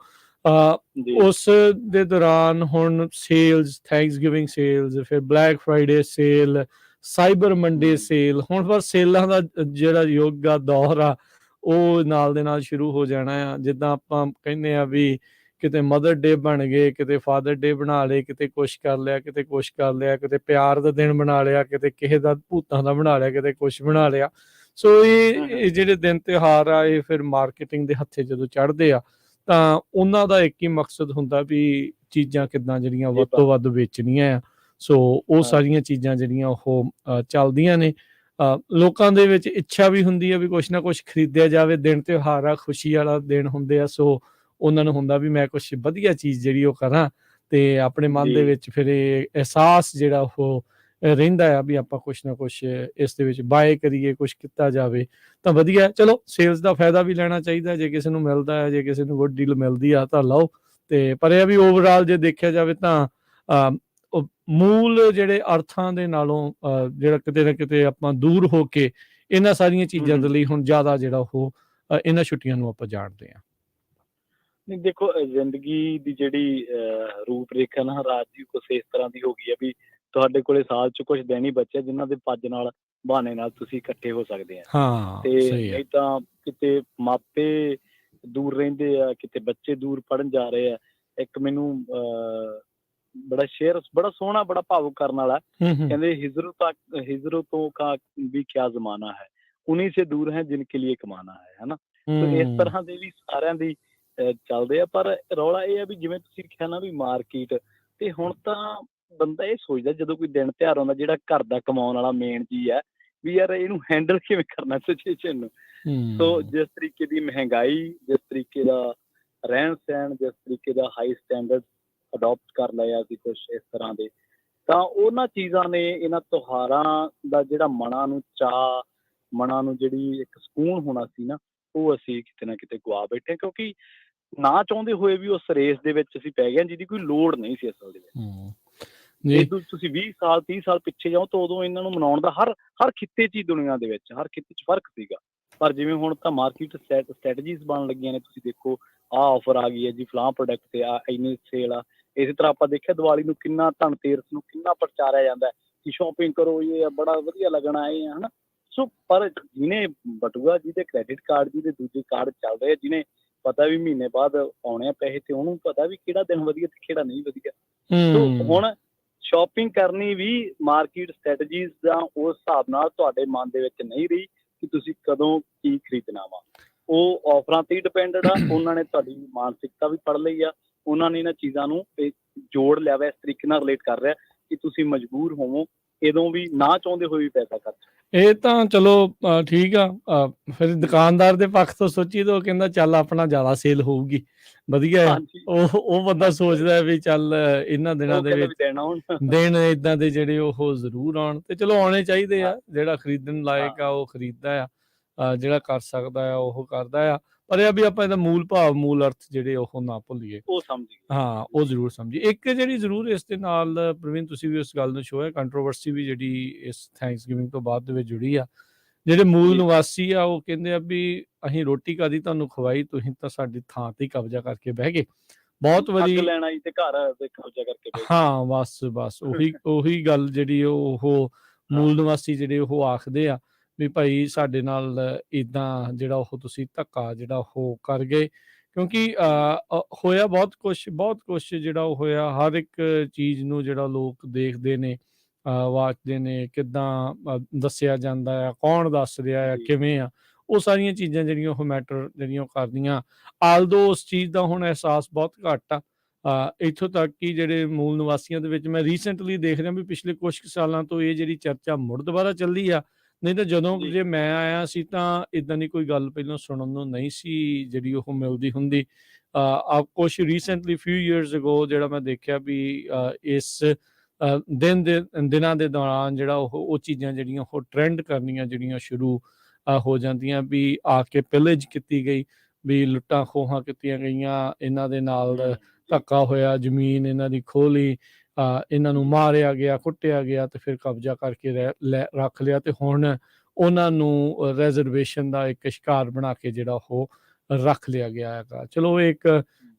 ਉਸ ਦੇ ਦੌਰਾਨ ਹੁਣ ਸੇਲਸ, ਥੈਂਕਸਗਿਵਿੰਗ ਸੇਲਸ, ਫਿਰ black Friday sale, cyber Monday sale. ਹੁਣ ਬਸ ਸੇਲਾਂ ਦਾ ਜਿਹੜਾ ਯੁੱਗ ਆ, ਦੌਰ ਆ, ਉਹ ਨਾਲ ਦੇ ਨਾਲ ਸ਼ੁਰੂ ਹੋ ਜਾਣਾ ਆ। ਜਿੱਦਾਂ ਆਪਾਂ ਕਹਿੰਦੇ ਆ ਵੀ ਕਿਤੇ ਮਦਰ ਡੇ ਬਣ ਗਏ, ਕਿਤੇ ਫਾਦਰ ਡੇ ਬਣਾ ਲਏ, ਕਿਤੇ ਕੁਛ ਕਰ ਲਿਆ, ਕਿਤੇ ਕੁਛ ਕਰ ਲਿਆ, ਕਿਤੇ ਪਿਆਰ ਦਾ ਦਿਨ ਬਣਾ ਲਿਆ, ਕਿਤੇ ਕਿਸੇ ਦਾ ਭੂਤਾਂ ਦਾ ਬਣਾ ਲਿਆ, ਕਿਤੇ ਕੁਛ ਬਣਾ ਲਿਆ। ਸੋ ਇਹ ਜਿਹੜੇ ਦਿਨ ਤਿਉਹਾਰ ਆ, ਇਹ ਫਿਰ ਮਾਰਕੀਟਿੰਗ ਦੇ ਹੱਥੇ ਜਦੋਂ ਚੜ੍ਹਦੇ ਆ ਤਾਂ ਉਹਨਾਂ ਦਾ ਇੱਕ ਹੀ ਮਕਸਦ ਹੁੰਦਾ ਵੀ ਚੀਜ਼ਾਂ ਕਿੱਦਾਂ ਜਿਹੜੀਆਂ ਵੱਧ ਤੋਂ ਵੱਧ ਵੇਚਣੀਆਂ ਆ। ਸੋ ਉਹ ਸਾਰੀਆਂ ਚੀਜ਼ਾਂ ਜਿਹੜੀਆਂ ਉਹ ਚੱਲਦੀਆਂ ਨੇ। ਲੋਕਾਂ ਦੇ ਵਿੱਚ ਇੱਛਾ ਵੀ ਹੁੰਦੀ ਹੈ ਵੀ ਕੁਛ ਨਾ ਕੁਛ ਖਰੀਦਿਆ ਜਾਵੇ। ਦਿਨ ਤਿਉਹਾਰ ਆ, ਖੁਸ਼ੀ ਵਾਲਾ ਦਿਨ ਹੁੰਦੇ ਆ। ਸੋ ਉਹਨਾਂ ਨੂੰ ਹੁੰਦਾ ਵੀ ਮੈਂ ਕੁਛ ਵਧੀਆ ਚੀਜ਼ ਜਿਹੜੀ ਉਹ ਕਰਾਂ, ਤੇ ਆਪਣੇ ਮਨ ਦੇ ਵਿੱਚ ਫਿਰ ਇਹ ਅਹਿਸਾਸ ਜਿਹੜਾ ਉਹ ਰਹਿੰਦਾ ਆ ਵੀ ਆਪਾਂ ਕੁਛ ਨਾ ਕੁਛ ਇਸ ਦੇ ਵਿੱਚ ਬਾਏ ਕਰੀਏ, ਕੁਛ ਕੀਤਾ ਜਾਵੇ ਤਾਂ ਵਧੀਆ। ਚਲੋ ਸੇਲਸ ਦਾ ਫਾਇਦਾ ਵੀ ਲੈਣਾ ਚਾਹੀਦਾ, ਜੇ ਕਿਸੇ ਨੂੰ ਮਿਲਦਾ ਹੈ, ਜੇ ਕਿਸੇ ਨੂੰ ਗੁੱਡ ਡੀਲ ਮਿਲਦੀ ਆ ਤਾਂ ਲਓ। ਤੇ ਪਰ ਇਹ ਵੀ ਓਵਰਆਲ ਜੇ ਦੇਖਿਆ ਜਾਵੇ ਤਾਂ ਮੂਲ ਜਿਹੜੇ ਅਰਥਾਂ ਦੇ ਨਾਲੋਂ ਜਿਹੜਾ ਕਿਤੇ ਨਾ ਕਿਤੇ ਆਪਾਂ ਦੂਰ ਹੋ ਕੇ ਇਹਨਾਂ ਸਾਰੀਆਂ ਚੀਜ਼ਾਂ ਦੇ ਲਈ ਹੁਣ ਜ਼ਿਆਦਾ ਜਿਹੜਾ ਉਹ ਇਹਨਾਂ ਛੁੱਟੀਆਂ ਨੂੰ ਆਪਾਂ ਜਾਣਦੇ ਹਾਂ। ਨਹੀਂ ਦੇਖੋ, ਜ਼ਿੰਦਗੀ ਦੀ ਜਿਹੜੀ ਰੂਪ ਰੇਖਾ ਨਾ ਰਾਜ ਦੀ ਕੁਛ ਇਸ ਤਰ੍ਹਾਂ ਦੀ ਹੋ ਗਈ ਹੈ ਵੀ ਤੁਹਾਡੇ ਕੋਲੇ ਸਾਲ 'ਚ ਕੁਛ ਦਿਨ ਹੀ ਬਚੇ ਜਿਨ੍ਹਾਂ ਦੇ ਪੱਜ ਨਾਲ, ਬਹਾਨੇ ਨਾਲ ਤੁਸੀਂ ਇਕੱਠੇ ਹੋ ਸਕਦੇ ਆ। ਤੇ ਨਹੀਂ ਤਾਂ ਕਿਤੇ ਮਾਪੇ ਦੂਰ ਰਹਿੰਦੇ ਆ, ਕਿਤੇ ਬੱਚੇ ਦੂਰ ਪੜ੍ਹਨ ਜਾ ਰਹੇ ਆ। ਇੱਕ ਮੈਨੂੰ ਬੜਾ ਸੋਹਣਾ, ਬੜਾ ਭਾਵੁਕ ਕਰਨ ਵਾਲਾ ਕਹਿੰਦੇ, ਹਿਜਰਤੋਂ ਕਾ ਵੀ ਕਿਆ ਜ਼ਮਾਨਾ ਹੈ, ਉन्हीं से दूर है जिनके लिए कमाना है ना। तो ਇਸ ਤਰ੍ਹਾਂ ਦੇ ਵੀ ਸਾਰਿਆਂ ਦੀ ਚੱਲਦੇ ਆ। ਪਰ ਰੌਲਾ ਇਹ ਆ ਵੀ ਜਿਵੇਂ ਤੁਸੀਂ ਕਿਹਾ ਨਾ ਵੀ ਮਾਰਕੀਟ, ਤੇ ਹੁਣ ਤਾਂ ਬੰਦਾ ਇਹ ਸੋਚਦਾ ਜਦੋਂ ਕੋਈ ਦਿਨ ਤਿਉਹਾਰ ਆਉਂਦਾ, ਜਿਹੜਾ ਘਰ ਦਾ ਕਮਾਉਣ ਵਾਲਾ ਮੇਨ ਜੀ ਹੈ, ਵੀ ਯਾਰ ਇਹਨੂੰ ਹੈਂਡਲ ਕਿਵੇਂ ਕਰਨਾ ਸਿਚੁਏਸ਼ਨ ਨੂੰ। ਸੋ ਜਿਸ ਤਰੀਕੇ ਦੀ ਮਹਿੰਗਾਈ, ਜਿਸ ਤਰੀਕੇ ਦਾ ਰਹਿਣ ਸਹਿਣ, ਜਿਸ ਤਰੀਕੇ ਦਾ ਹਾਈ ਸਟੈਂਡਰਡ ਅਡੋਪਟ ਕਰ ਲਿਆ ਸੀ ਕੁਛ ਇਸ ਤਰ੍ਹਾਂ ਦੇ, ਤਾਂ ਉਹਨਾਂ ਚੀਜ਼ਾਂ ਨੇ, ਇਹਨਾਂ ਤਿਉਹਾਰਾਂ ਦਾ ਜਿਹੜਾ ਮਨਾਂ ਨੂੰ ਚਾਅ, ਮਨਾਂ ਨੂੰ ਜਿਹੜੀ ਇੱਕ ਸਕੂਨ ਹੋਣਾ ਸੀ ਨਾ, ਉਹ ਅਸੀਂ ਕਿਤੇ ਨਾ ਕਿਤੇ ਗਵਾ ਬੈਠੇ ਹਾਂ, ਕਿਉਂਕਿ ਨਾ ਚਾਹੁੰਦੇ ਹੋਏ ਵੀ ਉਸ ਰੇਸ ਦੇ ਵਿੱਚ ਅਸੀਂ ਪੈ ਗਏ ਹਾਂ ਜਿਹਦੀ ਕੋਈ ਲੋੜ ਨਹੀਂ ਸੀ ਅਸਲ ਦੇ ਵਿੱਚ। ਹੂੰ ਜੀ ਤੁਸੀਂ 20 ਸਾਲ 30 ਸਾਲ ਪਿੱਛੇ ਜਾਓ ਤਾਂ ਉਦੋਂ ਇਹਨਾਂ ਨੂੰ ਮਨਾਉਣ ਦਾ ਹਰ ਖਿੱਤੇ 'ਚ ਹੀ, ਦੁਨੀਆ ਦੇ ਵਿੱਚ ਹਰ ਖਿੱਤੇ 'ਚ ਫਰਕ ਸੀਗਾ। ਪਰ ਜਿਵੇਂ ਹੁਣ ਤਾਂ ਮਾਰਕੀਟ ਸਟ੍ਰੈਟਜੀਜ਼ ਬਣਨ ਲੱਗੀਆਂ ਨੇ, ਤੁਸੀਂ ਦੇਖੋ ਆਹ ਆਫਰ ਆ ਗਈ ਹੈ ਜੀ, ਫਲਾਂ ਪ੍ਰੋਡਕਟ ਤੇ ਆ ਇੰਨੀ ਸੇਲ ਆ। ਇਸੇ ਤਰ੍ਹਾਂ ਆਪਾਂ ਦੇਖਿਆ ਦੀਵਾਲੀ ਨੂੰ ਕਿੰਨਾ, ਧਨਤੇਰਸ ਨੂੰ ਕਿੰਨਾ ਪ੍ਰਚਾਰਿਆ ਜਾਂਦਾ ਕਿ ਸ਼ਾਪਿੰਗ ਕਰੋ, ਇਹ ਬੜਾ ਵਧੀਆ ਲੱਗਣਾ ਇਹ ਹੈ ਨਾ। ਸੋ ਪਰ ਜਿਹਨੇ ਬਟੂਆ, ਜਿਹਦੇ ਕ੍ਰੈਡਿਟ ਕਾਰਡ, ਜਿਹਦੇ ਦੂਜੇ ਕਾਰਡ ਚੱਲ ਰਹੇ, ਜਿਹਨੇ ਪਤਾ ਵੀ ਮਹੀਨੇ ਬਾਅਦ ਆਉਣੇ ਆ ਪੈਸੇ, ਤੇ ਉਹਨੂੰ ਪਤਾ ਵੀ ਕਿਹੜਾ ਦਿਨ ਵਧੀਆ ਤੇ ਕਿਹੜਾ ਨਹੀਂ ਵਧੀਆ। ਸੋ ਹੁਣ ਸ਼ਾਪਿੰਗ ਕਰਨੀ ਵੀ ਮਾਰਕੀਟ ਸਟ੍ਰੈਟਜੀਜ਼ ਦਾ ਉਸ ਹਿਸਾਬ ਨਾਲ ਤੁਹਾਡੇ ਮਨ ਦੇ ਵਿੱਚ ਨਹੀਂ ਰਹੀ ਕਿ ਤੁਸੀਂ ਕਦੋਂ ਕੀ ਖਰੀਦਣਾ ਵਾ। ਉਹ ਆਫਰਾਂ ਤੇ ਹੀ ਡਿਪੈਂਡਡ ਆ। ਉਹਨਾਂ ਨੇ ਤੁਹਾਡੀ ਮਾਨਸਿਕਤਾ ਵੀ ਫੜ ਲਈ ਆ, ਉਹਨਾਂ ਨੇ ਇਹਨਾਂ ਚੀਜ਼ਾਂ ਨੂੰ ਜੋੜ ਲਿਆ ਵਾ, ਇਸ ਤਰੀਕੇ ਨਾਲ ਰਿਲੇਟ ਕਰ ਰਿਹਾ ਕਿ ਤੁਸੀਂ ਮਜਬੂਰ ਹੋਵੋ ਇਦੋਂ ਵੀ, ਨਾ ਚਾਹੁੰਦੇ ਹੋਏ ਵੀ ਪੈਸਾ ਖਰਚ। ਇਹ ਤਾਂ ਚਲੋ ਠੀਕ ਆ। ਫਿਰ ਦੁਕਾਨਦਾਰ ਦੇ ਪੱਖ ਤੋਂ ਸੋਚੀਏ ਤਾਂ ਉਹ ਕਹਿੰਦਾ ਚੱਲ ਆਪਣਾ ਜ਼ਿਆਦਾ ਸੇਲ ਹੋਊਗੀ, ਵਧੀਆ ਆ। ਹਾਂਜੀ, ਉਹ ਬੰਦਾ ਸੋਚਦਾ ਵੀ ਚੱਲ ਇਹਨਾਂ ਦਿਨਾਂ ਉਹ ਦੇ ਕਹਿੰਦਾ ਵਿੱਚ ਵੀ ਦੇਣਾ ਹੁਣ। ਦਿਨ ਇਦਾਂ ਦੇ ਜਿਹੜੇ ਉਹ ਜ਼ਰੂਰ ਆਉਣ, ਤੇ ਚਲੋ ਆਉਣੇ ਚਾਹੀਦੇ ਆ। ਜਿਹੜਾ ਖਰੀਦਣ ਲਾਇਕ ਆ ਉਹ ਖਰੀਦਦਾ ਆ, ਜਿਹੜਾ ਕਰ ਸਕਦਾ ਆ ਉਹ ਕਰਦਾ ਆ। ਪਰ ਇਹ ਆ ਵੀ ਆਪਾਂ ਇਹਦਾ ਮੂਲ ਭਾਵ, ਮੂਲ ਅਰਥ ਜਿਹੜੇ ਉਹ ਨਾ ਭੁੱਲੀਏ। ਉਹ ਸਮਝ ਗਏ। ਹਾਂ, ਉਹ ਜ਼ਰੂਰ ਸਮਝੀਏ। ਇੱਕ ਜਿਹੜੀ ਜ਼ਰੂਰ ਇਸ ਦੇ ਨਾਲ ਪ੍ਰਵੀਨ, ਤੁਸੀਂ ਵੀ ਉਸ ਗੱਲ ਨੂੰ ਸ਼ੋਅ ਹੈ, ਕੰਟਰੋਵਰਸੀ ਵੀ ਜਿਹੜੀ ਇਸ ਥੈਂਕਸਗਿਵਿੰਗ ਤੋਂ ਬਾਅਦ ਦੇ ਵਿੱਚ ਜੁੜੀ ਆ। ਜਿਹੜੇ ਮੂਲ ਨਿਵਾਸੀ ਆ ਉਹ ਕਹਿੰਦੇ ਆ ਵੀ ਅਸੀਂ ਰੋਟੀ ਕਾਦੀ ਤੁਹਾਨੂੰ ਖਵਾਈ, ਤੁਸੀਂ ਤਾਂ ਸਾਡੀ ਥਾਂ ਤੇ ਹੀ ਕਬਜ਼ਾ ਕਰਕੇ ਬਹਿ ਗਏ। ਬਹੁਤ ਵਾਰੀ ਲੈਣ ਆਈ ਤੇ ਘਰ ਤੇ ਕਬਜ਼ਾ ਕਰਕੇ ਬੈਠ। ਹਾਂ, ਬਸ ਉਹੀ ਗੱਲ ਜਿਹੜੀ ਉਹ ਮੂਲ ਨਿਵਾਸੀ ਜਿਹੜੇ ਉਹ ਆਖਦੇ ਆ ਵੀ ਭਾਈ ਸਾਡੇ ਨਾਲ ਇੱਦਾਂ ਜਿਹੜਾ ਉਹ ਤੁਸੀਂ ਧੱਕਾ ਜਿਹੜਾ ਉਹ ਕਰ ਗਏ। ਕਿਉਂਕਿ ਹੋਇਆ ਬਹੁਤ ਕੁਛ ਜਿਹੜਾ ਉਹ ਹੋਇਆ। ਹਰ ਇੱਕ ਚੀਜ਼ ਨੂੰ ਜਿਹੜਾ ਲੋਕ ਦੇਖਦੇ ਨੇ, ਵਾਚਦੇ ਨੇ, ਕਿੱਦਾਂ ਦੱਸਿਆ ਜਾਂਦਾ ਆ, ਕੌਣ ਦੱਸ ਰਿਹਾ ਆ, ਕਿਵੇਂ ਆ, ਉਹ ਸਾਰੀਆਂ ਚੀਜ਼ਾਂ ਜਿਹੜੀਆਂ ਉਹ ਮੈਟਰ ਜਿਹੜੀਆਂ ਉਹ ਕਰਦੀਆਂ। ਆਲਦੋ ਉਸ ਚੀਜ਼ ਦਾ ਹੁਣ ਅਹਿਸਾਸ ਬਹੁਤ ਘੱਟ ਆ। ਇੱਥੋਂ ਤੱਕ ਕਿ ਜਿਹੜੇ ਮੂਲ ਨਿਵਾਸੀਆਂ ਦੇ ਵਿੱਚ ਮੈਂ ਰੀਸੈਂਟਲੀ ਦੇਖ ਰਿਹਾ ਵੀ ਪਿਛਲੇ ਕੁਛ ਕੁ ਸਾਲਾਂ ਤੋਂ ਇਹ ਜਿਹੜੀ ਚਰਚਾ ਮੁੜ ਦੁਬਾਰਾ ਚੱਲੀ ਆ। ਨਹੀਂ ਤਾਂ ਜਦੋਂ ਜੇ ਮੈਂ ਆਇਆ ਸੀ ਤਾਂ ਇੱਦਾਂ ਦੀ ਕੋਈ ਗੱਲ ਪਹਿਲਾਂ ਸੁਣਨ ਨੂੰ ਨਹੀਂ ਸੀ ਜਿਹੜੀ ਉਹ ਮਿਲਦੀ ਹੁੰਦੀ। ਕੁਛ ਰੀਸੈਂਟਲੀ ਫਿਊ ਈਅਰਸ ਅਗੋ ਜਿਹੜਾ ਮੈਂ ਦੇਖਿਆ ਵੀ ਇਸ ਦਿਨਾਂ ਦੇ ਦੌਰਾਨ ਜਿਹੜਾ ਉਹ ਚੀਜ਼ਾਂ ਜਿਹੜੀਆਂ ਉਹ ਟਰੈਂਡ ਕਰਨੀਆਂ ਜਿਹੜੀਆਂ ਸ਼ੁਰੂ ਹੋ ਜਾਂਦੀਆਂ ਵੀ ਆ ਕੇ ਪਿਲੇਜ ਕੀਤੀ ਗਈ, ਵੀ ਲੁੱਟਾਂ ਖੋਹਾਂ ਕੀਤੀਆਂ ਗਈਆਂ, ਇਹਨਾਂ ਦੇ ਨਾਲ ਧੱਕਾ ਹੋਇਆ, ਜ਼ਮੀਨ ਇਹਨਾਂ ਦੀ ਖੋਹ ਲਈ, ਇਹਨਾਂ ਨੂੰ ਮਾਰਿਆ ਗਿਆ, ਕੁੱਟਿਆ ਗਿਆ ਤੇ ਫਿਰ ਕਬਜ਼ਾ ਕਰਕੇ ਰੱਖ ਲਿਆ। ਤੇ ਹੁਣ ਉਹਨਾਂ ਨੂੰ ਰਿਜ਼ਰਵੇਸ਼ਨ ਦਾ ਇੱਕ ਸ਼ਿਕਾਰ ਬਣਾ ਕੇ ਜਿਹੜਾ ਉਹ ਰੱਖ ਲਿਆ ਗਿਆ ਹੈਗਾ। ਚਲੋ ਇੱਕ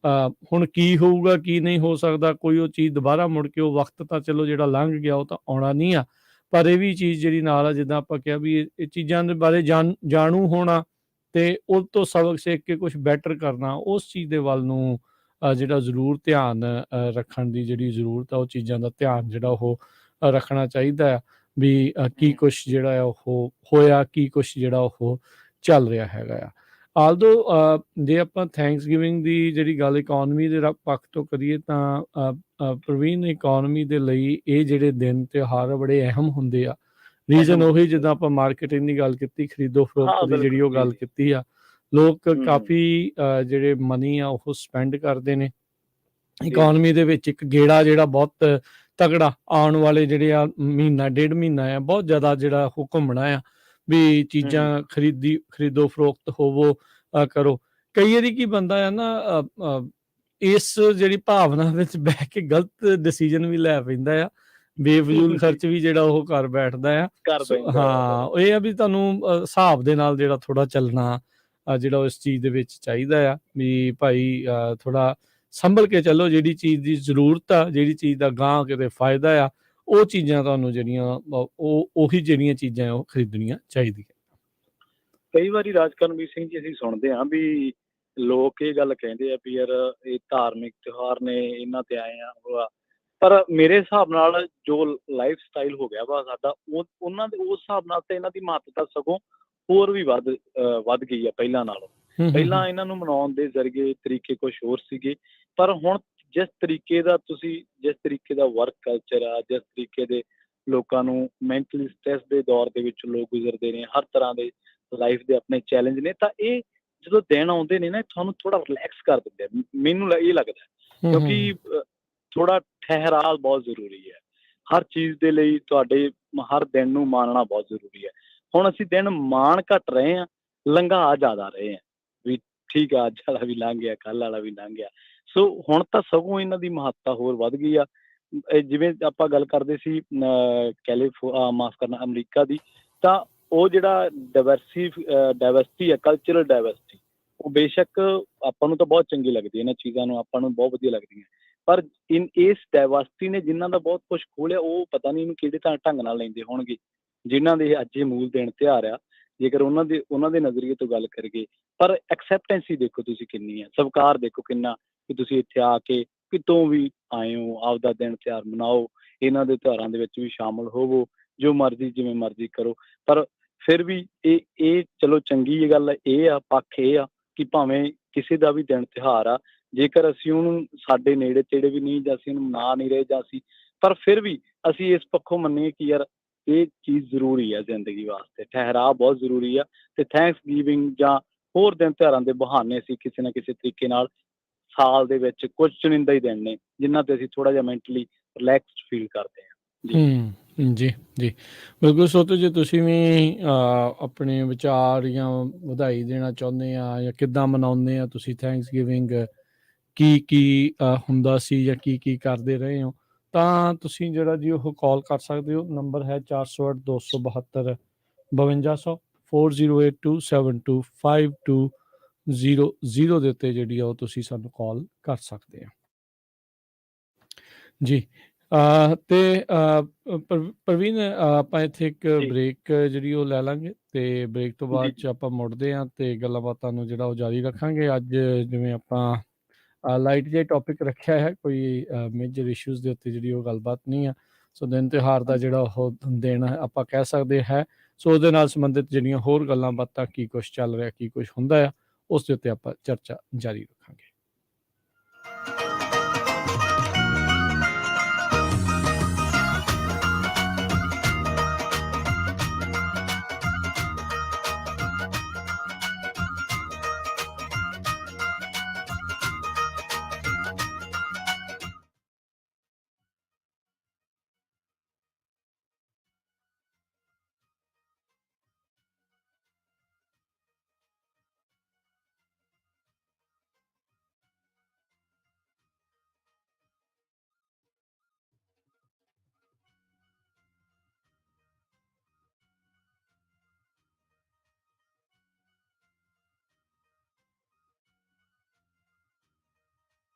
ਹੁਣ ਕੀ ਹੋਊਗਾ ਕੀ ਨਹੀਂ ਹੋ ਸਕਦਾ, ਕੋਈ ਉਹ ਚੀਜ਼ ਦੁਬਾਰਾ ਮੁੜ ਕੇ, ਉਹ ਵਕਤ ਤਾਂ ਚਲੋ ਜਿਹੜਾ ਲੰਘ ਗਿਆ ਉਹ ਤਾਂ ਆਉਣਾ ਨਹੀਂ ਆ। ਪਰ ਇਹ ਵੀ ਚੀਜ਼ ਜਿਹੜੀ ਨਾਲ ਆ, ਜਿੱਦਾਂ ਆਪਾਂ ਕਿਹਾ ਵੀ ਇਹ ਚੀਜ਼ਾਂ ਦੇ ਬਾਰੇ ਜਾਣੂ ਹੋਣਾ ਤੇ ਉਹ ਤੋਂ ਸਬਕ ਸਿੱਖ ਕੇ ਕੁਛ ਬੈਟਰ ਕਰਨਾ, ਉਸ ਚੀਜ਼ ਦੇ ਵੱਲ ਨੂੰ ਜਿਹੜਾ ਜ਼ਰੂਰ ਧਿਆਨ ਰੱਖਣ ਦੀ ਜਿਹੜੀ ਜ਼ਰੂਰਤ ਆ, ਉਹ ਚੀਜ਼ਾਂ ਦਾ ਧਿਆਨ ਜਿਹੜਾ ਉਹ ਰੱਖਣਾ ਚਾਹੀਦਾ ਆ ਵੀ ਕੀ ਕੁਛ ਜਿਹੜਾ ਆ ਉਹ ਹੋਇਆ, ਕੀ ਕੁਛ ਜਿਹੜਾ ਉਹ ਚੱਲ ਰਿਹਾ ਹੈਗਾ ਆ। ਆਲਦੋ ਜੇ ਆਪਾਂ ਥੈਂਕਸਗਿਵਿੰਗ ਦੀ ਜਿਹੜੀ ਗੱਲ ਇਕੋਨਮੀ ਦੇ ਪੱਖ ਤੋਂ ਕਰੀਏ ਤਾਂ ਪ੍ਰਵੀਨ, ਇਕੋਨਮੀ ਦੇ ਲਈ ਇਹ ਜਿਹੜੇ ਦਿਨ ਤਿਉਹਾਰ ਬੜੇ ਅਹਿਮ ਹੁੰਦੇ ਆ। ਰੀਜ਼ਨ ਉਹੀ, ਜਿੱਦਾਂ ਆਪਾਂ ਮਾਰਕੀਟਿੰਗ ਦੀ ਗੱਲ ਕੀਤੀ, ਖਰੀਦੋ ਫਰੋਖਤ ਦੀ ਜਿਹੜੀ ਉਹ ਗੱਲ ਕੀਤੀ ਆ, ਲੋਕ ਕਾਫੀ ਜਿਹੜੇ ਮਨੀ ਆ ਉਹ ਸਪੈਂਡ ਕਰਦੇ ਨੇ ਇਕੋਨਮੀ ਦੇ ਵਿੱਚ। ਇੱਕ ਗੇੜਾ ਜਿਹੜਾ ਬਹੁਤ ਤਗੜਾ ਆਉਣ ਵਾਲੇ ਜਿਹੜੇ ਆ ਮਹੀਨਾ ਡੇਢ ਮਹੀਨਾ ਆ, ਬਹੁਤ ਜ਼ਿਆਦਾ ਜਿਹੜਾ ਉਹ ਘੁੰਮਣਾ ਆ ਵੀ ਚੀਜ਼ਾਂ ਖਰੀਦੋ ਫਰੋਖਤ ਹੋਵੋ, ਕਰੋ। ਕਈ ਵਾਰੀ ਕੀ ਬੰਦਾ ਆ ਨਾ ਇਸ ਜਿਹੜੀ ਭਾਵਨਾ ਵਿੱਚ ਬਹਿ ਕੇ ਗਲਤ ਡਿਸੀਜਨ ਵੀ ਲੈ ਪੈਂਦਾ ਆ, ਬੇਫਜ਼ੂਲ ਖਰਚ ਵੀ ਜਿਹੜਾ ਉਹ ਕਰ ਬੈਠਦਾ ਆ। ਹਾਂ, ਇਹ ਆ ਵੀ ਤੁਹਾਨੂੰ ਹਿਸਾਬ ਦੇ ਨਾਲ ਜਿਹੜਾ ਥੋੜਾ ਚੱਲਣਾ ਜਿਹੜਾ ਇਸ ਚੀਜ਼ ਦੇ ਵਿੱਚ ਚਾਹੀਦਾ ਆ ਵੀ ਭਾਈ ਥੋੜਾ ਸੰਭਲ ਕੇ ਚੱਲੋ। ਜਿਹੜੀ ਚੀਜ਼ ਦੀ ਜ਼ਰੂਰਤ ਆ, ਜਿਹੜੀ ਚੀਜ਼ ਦਾ ਗਾਂਹ ਕਿਤੇ ਫਾਇਦਾ ਆ, ਉਹ ਚੀਜ਼ਾਂ ਤੁਹਾਨੂੰ ਜਿਹੜੀਆਂ ਉਹੀ ਜਿਹੜੀਆਂ ਚੀਜ਼ਾਂ ਉਹ ਖਰੀਦਣੀਆਂ ਚਾਹੀਦੀਆਂ। ਕਈ ਵਾਰੀ ਰਾਜਕਰਮਵੀਰ ਸਿੰਘ ਜੀ ਅਸੀਂ ਸੁਣਦੇ ਹਾਂ ਵੀ ਲੋਕ ਇਹ ਗੱਲ ਕਹਿੰਦੇ ਆ ਵੀ ਯਾਰ ਇਹ ਧਾਰਮਿਕ ਤਿਉਹਾਰ ਨੇ, ਇਹਨਾਂ ਤੇ ਆਏ ਆ ਉਹ ਆ। ਪਰ ਮੇਰੇ ਹਿਸਾਬ ਨਾਲ ਜੋ ਲਾਈਫ ਸਟਾਈਲ ਹੋ ਗਿਆ ਵਾ ਸਾਡਾ, ਉਹਨਾਂ ਦੇ ਉਸ ਹਿਸਾਬ ਨਾਲ ਤੇ ਇਹਨਾਂ ਦੀ ਮਹੱਤਤਾ ਸਗੋਂ ਹੋਰ ਵੀ ਵੱਧ ਗਈ ਆ ਪਹਿਲਾਂ ਨਾਲੋਂ। ਪਹਿਲਾਂ ਇਹਨਾਂ ਨੂੰ ਮਨਾਉਣ ਦੇ ਜ਼ਰੀਏ ਤਰੀਕੇ ਕੁਛ ਹੋਰ ਸੀਗੇ, ਪਰ ਹੁਣ ਜਿਸ ਤਰੀਕੇ ਦਾ ਵਰਕ ਕਲਚਰ ਆ, ਜਿਸ ਤਰੀਕੇ ਦੇ ਲੋਕਾਂ ਨੂੰ ਮੈਂਟਲੀ ਸਟ੍ਰੈਸ ਦੇ ਦੌਰ ਦੇ ਵਿੱਚ ਲੋਕ ਗੁਜ਼ਰਦੇ ਨੇ, ਹਰ ਤਰ੍ਹਾਂ ਦੇ ਲਾਈਫ ਦੇ ਆਪਣੇ ਚੈਲੰਜ ਨੇ, ਤਾਂ ਇਹ ਜਦੋਂ ਦਿਨ ਆਉਂਦੇ ਨੇ ਨਾ, ਤੁਹਾਨੂੰ ਥੋੜਾ ਰਿਲੈਕਸ ਕਰ ਦਿੰਦੇ ਆ। ਮੈਨੂੰ ਇਹ ਲੱਗਦਾ ਕਿਉਂਕਿ ਥੋੜਾ ਠਹਿਰਾਅ ਬਹੁਤ ਜ਼ਰੂਰੀ ਹੈ। ਹਰ ਚੀਜ਼ ਦੇ ਲਈ ਤੁਹਾਡੇ ਹਰ ਦਿਨ ਨੂੰ ਮਾਣਨਾ ਬਹੁਤ ਜ਼ਰੂਰੀ ਹੈ। ਹੁਣ ਅਸੀਂ ਦਿਨ ਮਾਣ ਘੱਟ ਰਹੇ ਹਾਂ, ਲੰਘਾ ਜ਼ਿਆਦਾ ਰਹੇ ਹਾਂ, ਵੀ ਠੀਕ ਆ ਅੱਜ ਵਾਲਾ ਵੀ ਲੰਘ ਗਿਆ, ਕੱਲ੍ਹ ਵਾਲਾ ਵੀ ਲੰਘ ਗਿਆ। ਸੋ ਹੁਣ ਤਾਂ ਸਗੋਂ ਇਹਨਾਂ ਦੀ ਮਹੱਤਤਾ ਹੋਰ ਵੱਧ ਗਈ ਆ। ਜਿਵੇਂ ਆਪਾਂ ਗੱਲ ਕਰਦੇ ਸੀ ਮਾਫ਼ ਕਰਨਾ ਅਮਰੀਕਾ ਦੀ, ਤਾਂ ਉਹ ਜਿਹੜਾ ਡਾਇਵਰਸਿਟੀ ਹੈ, ਕਲਚਰਲ ਡਾਇਵਰਸਿਟੀ, ਉਹ ਬੇਸ਼ੱਕ ਆਪਾਂ ਨੂੰ ਤਾਂ ਬਹੁਤ ਚੰਗੀ ਲੱਗਦੀ ਹੈ, ਇਹਨਾਂ ਚੀਜ਼ਾਂ ਨੂੰ ਆਪਾਂ ਨੂੰ ਬਹੁਤ ਵਧੀਆ ਲੱਗਦੀਆਂ। ਪਰ ਇਸ ਡਾਇਵਰਸਿਟੀ ਨੇ ਜਿਨ੍ਹਾਂ ਦਾ ਬਹੁਤ ਕੁਛ ਖੋਹ ਲਿਆ, ਉਹ ਪਤਾ ਨਹੀਂ ਇਹਨੂੰ ਕਿਹੜੇ ਢੰਗ ਨਾਲ ਲੈਂਦੇ ਹੋਣਗੇ। ਜਿਨ੍ਹਾਂ ਦੇ ਅੱਜ ਇਹ ਮੂਲ ਦਿਨ ਤਿਉਹਾਰ ਆ, ਜੇਕਰ ਉਹਨਾਂ ਦੇ ਨਜ਼ਰੀਏ ਤੋਂ ਗੱਲ ਕਰੀਏ, ਪਰ ਐਕਸੈਪਟੈਂਸੀ ਦੇਖੋ ਤੁਸੀਂ ਕਿੰਨੀ ਹੈ, ਸਵੀਕਾਰ ਦੇਖੋ ਕਿੰਨਾ, ਕਿ ਤੁਸੀਂ ਇੱਥੇ ਆ ਕੇ ਕਿਤੋਂ ਵੀ ਆਏ ਹੋ, ਆਪਦਾ ਦਿਨ ਤਿਉਹਾਰ ਮਨਾਓ, ਇਹਨਾਂ ਦੇ ਤਿਉਹਾਰਾਂ ਦੇ ਵਿੱਚ ਵੀ ਸ਼ਾਮਲ ਹੋਵੋ, ਜੋ ਮਰਜ਼ੀ ਜਿਵੇਂ ਮਰਜ਼ੀ ਕਰੋ। ਪਰ ਫਿਰ ਵੀ ਇਹ ਚਲੋ ਚੰਗੀ ਗੱਲ ਇਹ ਆ, ਪੱਖ ਇਹ ਆ ਕਿ ਭਾਵੇਂ ਕਿਸੇ ਦਾ ਵੀ ਦਿਨ ਤਿਉਹਾਰ ਆ, ਜੇਕਰ ਅਸੀਂ ਉਹਨੂੰ ਸਾਡੇ ਨੇੜੇ ਤੇੜੇ ਵੀ ਨਹੀਂ, ਜਾਂ ਅਸੀਂ ਉਹਨੂੰ ਮਨਾ ਨਹੀਂ ਰਹੇ, ਜਾਂ ਅਸੀਂ, ਪਰ ਫਿਰ ਵੀ ਅਸੀਂ ਇਸ ਪੱਖੋਂ ਮੰਨੀਏ ਕਿ ਯਾਰ ਇਹ ਚੀਜ਼ ਜ਼ਰੂਰੀ ਆ ਜ਼ਿੰਦਗੀ ਵਾਸਤੇ, ਠਹਿਰਾਅ ਬਹੁਤ ਜ਼ਰੂਰੀ ਆ। ਤੇ ਥੈਂਕਸ ਗਿਵਿੰਗ ਜਾਂ ਹੋਰ ਦਿਨ ਤਿਉਹਾਰਾਂ ਦੇ ਬਹਾਨੇ ਅਸੀਂ ਕਿਸੇ ਨਾ ਕਿਸੇ ਤਰੀਕੇ ਨਾਲ ਸਾਲ ਦੇ ਵਿੱਚ ਕੁਝ ਚੁਣਿੰਦਾ ਹੀ ਦਿਨ ਨੇ ਜਿਨ੍ਹਾਂ ਤੇ ਅਸੀਂ ਥੋੜ੍ਹਾ ਜਿਹਾ ਮੈਂਟਲੀ ਰਿਲੈਕਸਡ ਫੀਲ ਕਰਦੇ ਹਾਂ। ਜੀ ਜੀ, ਜੀ। ਬਿਲਕੁਲ ਸੋਤੋ ਜੀ, ਤੁਸੀਂ ਵੀ ਆਪਣੇ ਵਿਚਾਰ ਜਾਂ ਵਧਾਈ ਦੇਣਾ ਚਾਹੁੰਦੇ ਆ, ਜਾਂ ਕਿੱਦਾਂ ਮਨਾਉਂਦੇ ਆ ਤੁਸੀਂ ਥੈਂਕਸਗਿਵਿੰਗ? ਕੀ ਹੁੰਦਾ ਸੀ, ਜਾਂ ਕੀ ਕਰਦੇ ਰਹੇ ਹੋ? ਤਾਂ ਤੁਸੀਂ ਜਿਹੜਾ ਜੀ ਉਹ ਕਾਲ ਕਰ ਸਕਦੇ ਹੋ। ਨੰਬਰ ਹੈ 408 272 5200, 4082725200 ਦੇ ਉੱਤੇ ਜਿਹੜੀ ਆ ਉਹ ਤੁਸੀਂ ਸਾਨੂੰ ਕਾਲ ਕਰ ਸਕਦੇ ਆ ਜੀ। ਤੇ ਪ੍ਰਵੀਨ, ਆਪਾਂ ਇੱਥੇ ਇੱਕ ਜੀ ਬ੍ਰੇਕ ਜਿਹੜੀ ਉਹ ਲੈ ਲਾਂਗੇ, ਤੇ ਬ੍ਰੇਕ ਤੋਂ ਬਾਅਦ ਜੀ ਚ ਆਪਾਂ ਮੁੜਦੇ ਹਾਂ ਤੇ ਗੱਲਾਂ ਬਾਤਾਂ ਨੂੰ ਜਿਹੜਾ ਉਹ ਜਾਰੀ ਰੱਖਾਂਗੇ। ਅੱਜ ਜਿਵੇਂ ਆਪਾਂ ਲਾਈਟ ਜਿਹਾ ਟੌਪਿਕ ਰੱਖਿਆ ਹੈ, ਕੋਈ ਮੇਜਰ ਇਸ਼ੂਜ਼ ਦੇ ਉੱਤੇ ਜਿਹੜੀ ਉਹ ਗੱਲਬਾਤ ਨਹੀਂ ਆ। ਸੋ ਦਿਨ ਤਿਉਹਾਰ ਦਾ ਜਿਹੜਾ ਉਹ ਦਿਨ ਆਪਾਂ ਕਹਿ ਸਕਦੇ ਹੈ। ਸੋ ਉਹਦੇ ਨਾਲ ਸੰਬੰਧਿਤ ਜਿਹੜੀਆਂ ਹੋਰ ਗੱਲਾਂ ਬਾਤਾਂ, ਕੀ ਕੁਛ ਚੱਲ ਰਿਹਾ, ਕੀ ਕੁਛ ਹੁੰਦਾ ਆ, ਉਸ ਦੇ ਉੱਤੇ ਆਪਾਂ ਚਰਚਾ ਜਾਰੀ ਰੱਖਾਂਗੇ।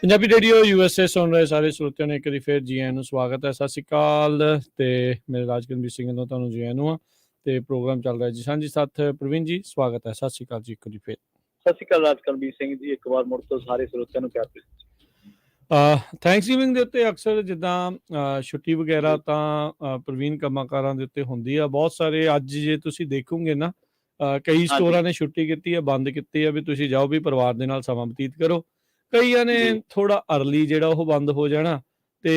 ਪੰਜਾਬੀ ਰੇਡੀਓ USA ਸੁਣ ਰਹੇ ਸਾਰੇ ਸਰੋਤਿਆਂ ਨੂੰ ਇੱਕ ਵਾਰੀ ਫਿਰ ਜੀ ਆਇਆਂ ਨੂੰ ਸਵਾਗਤ ਹੈ। ਸਤਿ ਸ਼੍ਰੀ ਅਕਾਲ ਤੇ ਮੇਰੇ ਰਾਜਕਰਮਜੀਤ ਸਿੰਘ ਵੱਲੋਂ ਤੁਹਾਨੂੰ ਜੀ ਆਇਆਂ ਨੂੰ ਆ ਤੇ ਪ੍ਰੋਗਰਾਮ ਚੱਲ ਰਿਹਾ ਜੀ ਸਾਂਝੀ ਸਾਥ ਪ੍ਰਵੀਨ ਜੀ ਸਵਾਗਤ ਹੈ। ਸਤਿ ਸ਼੍ਰੀ ਅਕਾਲ ਜੀ ਇੱਕ ਵਾਰੀ ਫਿਰ। ਸਤਿ ਸ਼੍ਰੀ ਅਕਾਲ ਰਾਜਕਰਮਜੀਤ ਸਿੰਘ ਜੀ, ਇੱਕ ਵਾਰ ਮੁੜ ਤੋਂ ਸਾਰੇ ਸਰੋਤਿਆਂ ਨੂੰ ਪਿਆਰ ਭਰੀ। ਥੈਂਕਸਗਿਵਿੰਗ ਦੇ ਉੱਤੇ ਅਕਸਰ ਜਿੱਦਾਂ ਛੁੱਟੀ ਵਗੈਰਾ ਤਾਂ ਪ੍ਰਵੀਨ ਕੰਮਾਕਾਰਾਂ ਦੇ ਉੱਤੇ ਹੁੰਦੀ ਆ। ਬਹੁਤ ਸਾਰੇ ਅੱਜ ਜੇ ਤੁਸੀਂ ਦੇਖੋਗੇ ਨਾ ਕਈ ਸਟੋਰਾਂ ਨੇ ਛੁੱਟੀ ਕੀਤੀ ਆ, ਬੰਦ ਕੀਤੀ ਆ ਵੀ ਤੁਸੀਂ ਜਾਓ ਵੀ ਪਰਿਵਾਰ ਦੇ ਨਾਲ ਸਮਾਂ ਬਤੀਤ ਕਰੋ। ਕਈਆਂ ਨੇ ਥੋੜਾ ਅਰਲੀ ਜਿਹੜਾ ਉਹ ਬੰਦ ਹੋ ਜਾਣਾ ਤੇ